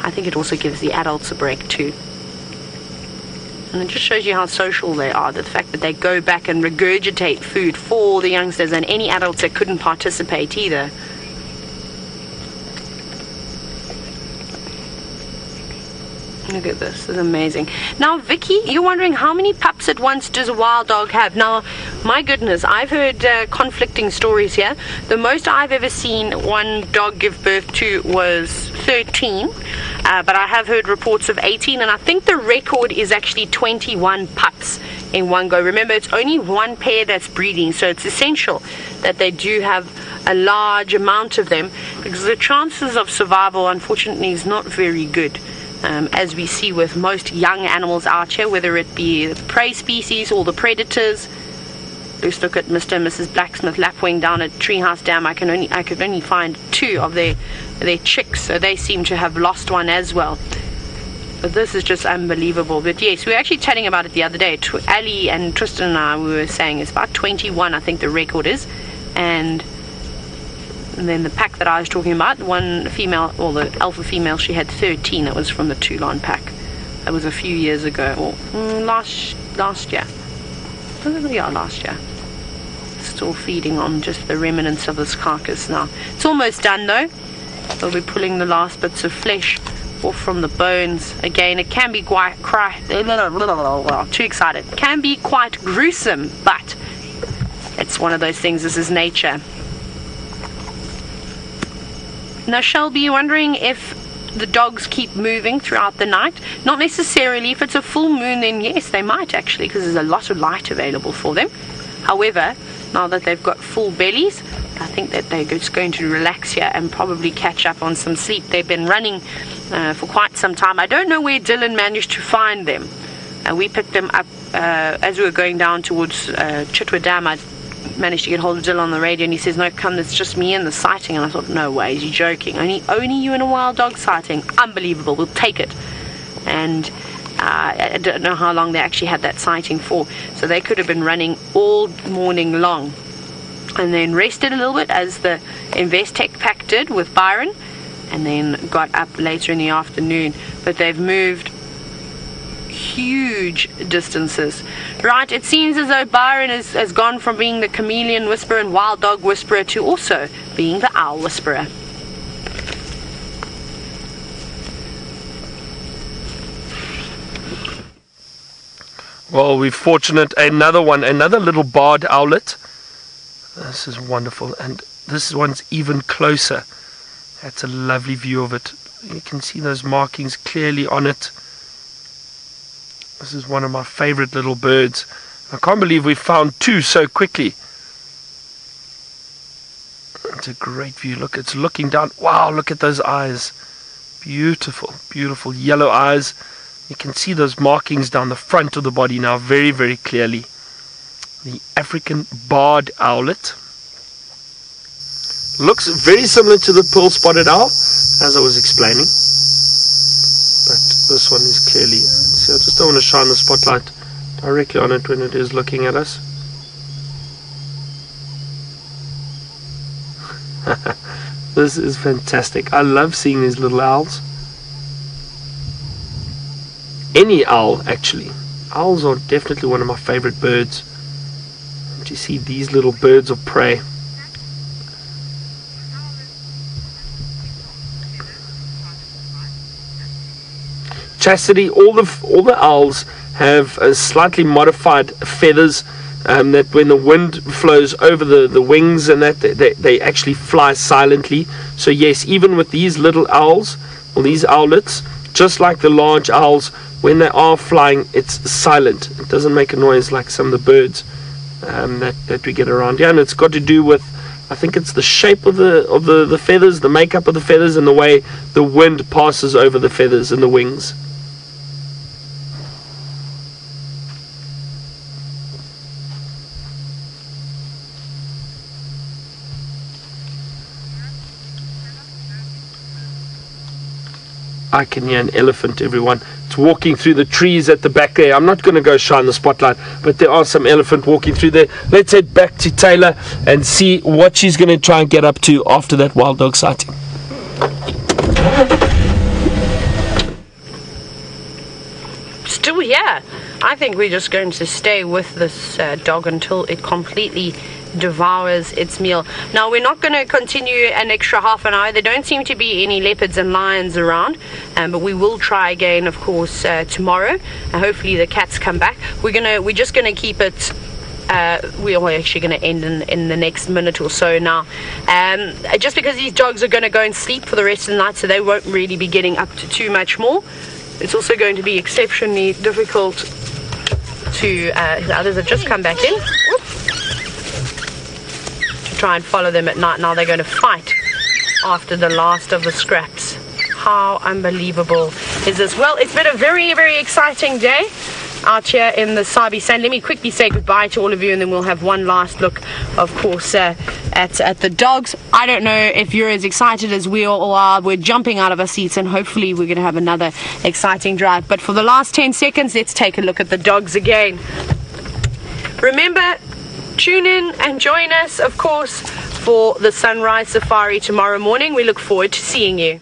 I think it also gives the adults a break too. And it just shows you how social they are, the fact that they go back and regurgitate food for the youngsters and any adults that couldn't participate either. Look at this, this is amazing. Now, Vicky, you're wondering how many pups at once does a wild dog have? Now, my goodness, I've heard conflicting stories here. The most I've ever seen one dog give birth to was 13, but I have heard reports of 18, and I think the record is actually 21 pups in one go. Remember, it's only one pair that's breeding, so it's essential that they do have a large amount of them, because the chances of survival, unfortunately, is not very good. As we see with most young animals out here, whether it be the prey species or the predators. Let's look at Mr. and Mrs. Blacksmith Lapwing down at Treehouse Dam. I could only find 2 of their chicks, so they seem to have lost one as well. But this is just unbelievable. But yes, we were actually chatting about it the other day. Ali and Tristan and I, we were saying it's about 21, I think the record is. And then the pack that I was talking about, one female, or the alpha female, she had 13. That was from the Toulon pack. That was a few years ago, or last year. Yeah, last year. Still feeding on just the remnants of this carcass now. It's almost done though. They'll be pulling the last bits of flesh off from the bones. Again, it can be quite too excited. It can be quite gruesome, but it's one of those things. This is nature. Now, Shelby, you're wondering if the dogs keep moving throughout the night? Not necessarily. If it's a full moon, then yes, they might actually, because there's a lot of light available for them. However, now that they've got full bellies, I think that they're just going to relax here and probably catch up on some sleep. They've been running for quite some time. I don't know where Dylan managed to find them. We picked them up as we were going down towards Chitwa Dam. I managed to get hold of Dylan on the radio, and he says, no, come, it's just me and the sighting. And I thought, no way, is he joking? Only you and a wild dog sighting? Unbelievable, we'll take it. And I don't know how long they actually had that sighting for, so they could have been running all morning long and then rested a little bit, as the Investec pack did with Byron, and then got up later in the afternoon. But they've moved huge distances. Right, it seems as though Byron has gone from being the chameleon whisperer and wild dog whisperer to also being the owl whisperer. Well, we're fortunate. Another little barred owlet. This is wonderful, and this one's even closer. That's a lovely view of it. You can see those markings clearly on it. This is one of my favorite little birds. I can't believe we found 2 so quickly. It's a great view. Look, it's looking down. Wow, look at those eyes. Beautiful, beautiful yellow eyes. You can see those markings down the front of the body now very, very clearly. The African barred owlet. Looks very similar to the pearl-spotted owl, as I was explaining. But this one is clearly, see, I just don't want to shine the spotlight directly on it when it is looking at us. This is fantastic. I love seeing these little owls. Any owl, actually. Owls are definitely one of my favorite birds. And you see these little birds of prey. Chastity, all the owls have slightly modified feathers, that when the wind flows over the wings and that they actually fly silently. So yes, even with these little owls, or these owlets, just like the large owls, when they are flying, it's silent. It doesn't make a noise like some of the birds. that we get around here, and it's got to do with, I think it's the shape of the feathers, the makeup of the feathers, and the way the wind passes over the feathers and the wings. I can hear an elephant, everyone. It's walking through the trees at the back there. I'm not going to go shine the spotlight, but there are some elephant walking through there. Let's head back to Tayla and see what she's going to try and get up to after that wild dog sighting. Still here. I think we're just going to stay with this dog until it completely devours its meal. Now, we're not going to continue an extra half an hour. There don't seem to be any leopards and lions around, but we will try again, of course, tomorrow. Hopefully the cats come back. We're just gonna keep it. We're actually going to end in the next minute or so now, just because these dogs are going to go and sleep for the rest of the night, so they won't really be getting up to too much more. It's also going to be exceptionally difficult to the others have just come back in. Try and follow them at night. Now they're going to fight after the last of the scraps. How unbelievable is this? Well, it's been a very, very exciting day out here in the Sabi sand. Let me quickly say goodbye to all of you, and then we'll have one last look, of course, at the dogs. I don't know if you're as excited as we all are. We're jumping out of our seats, and hopefully we're going to have another exciting drive. But for the last 10 seconds, let's take a look at the dogs again. Remember, tune in and join us, of course, for the sunrise safari tomorrow morning. We look forward to seeing you.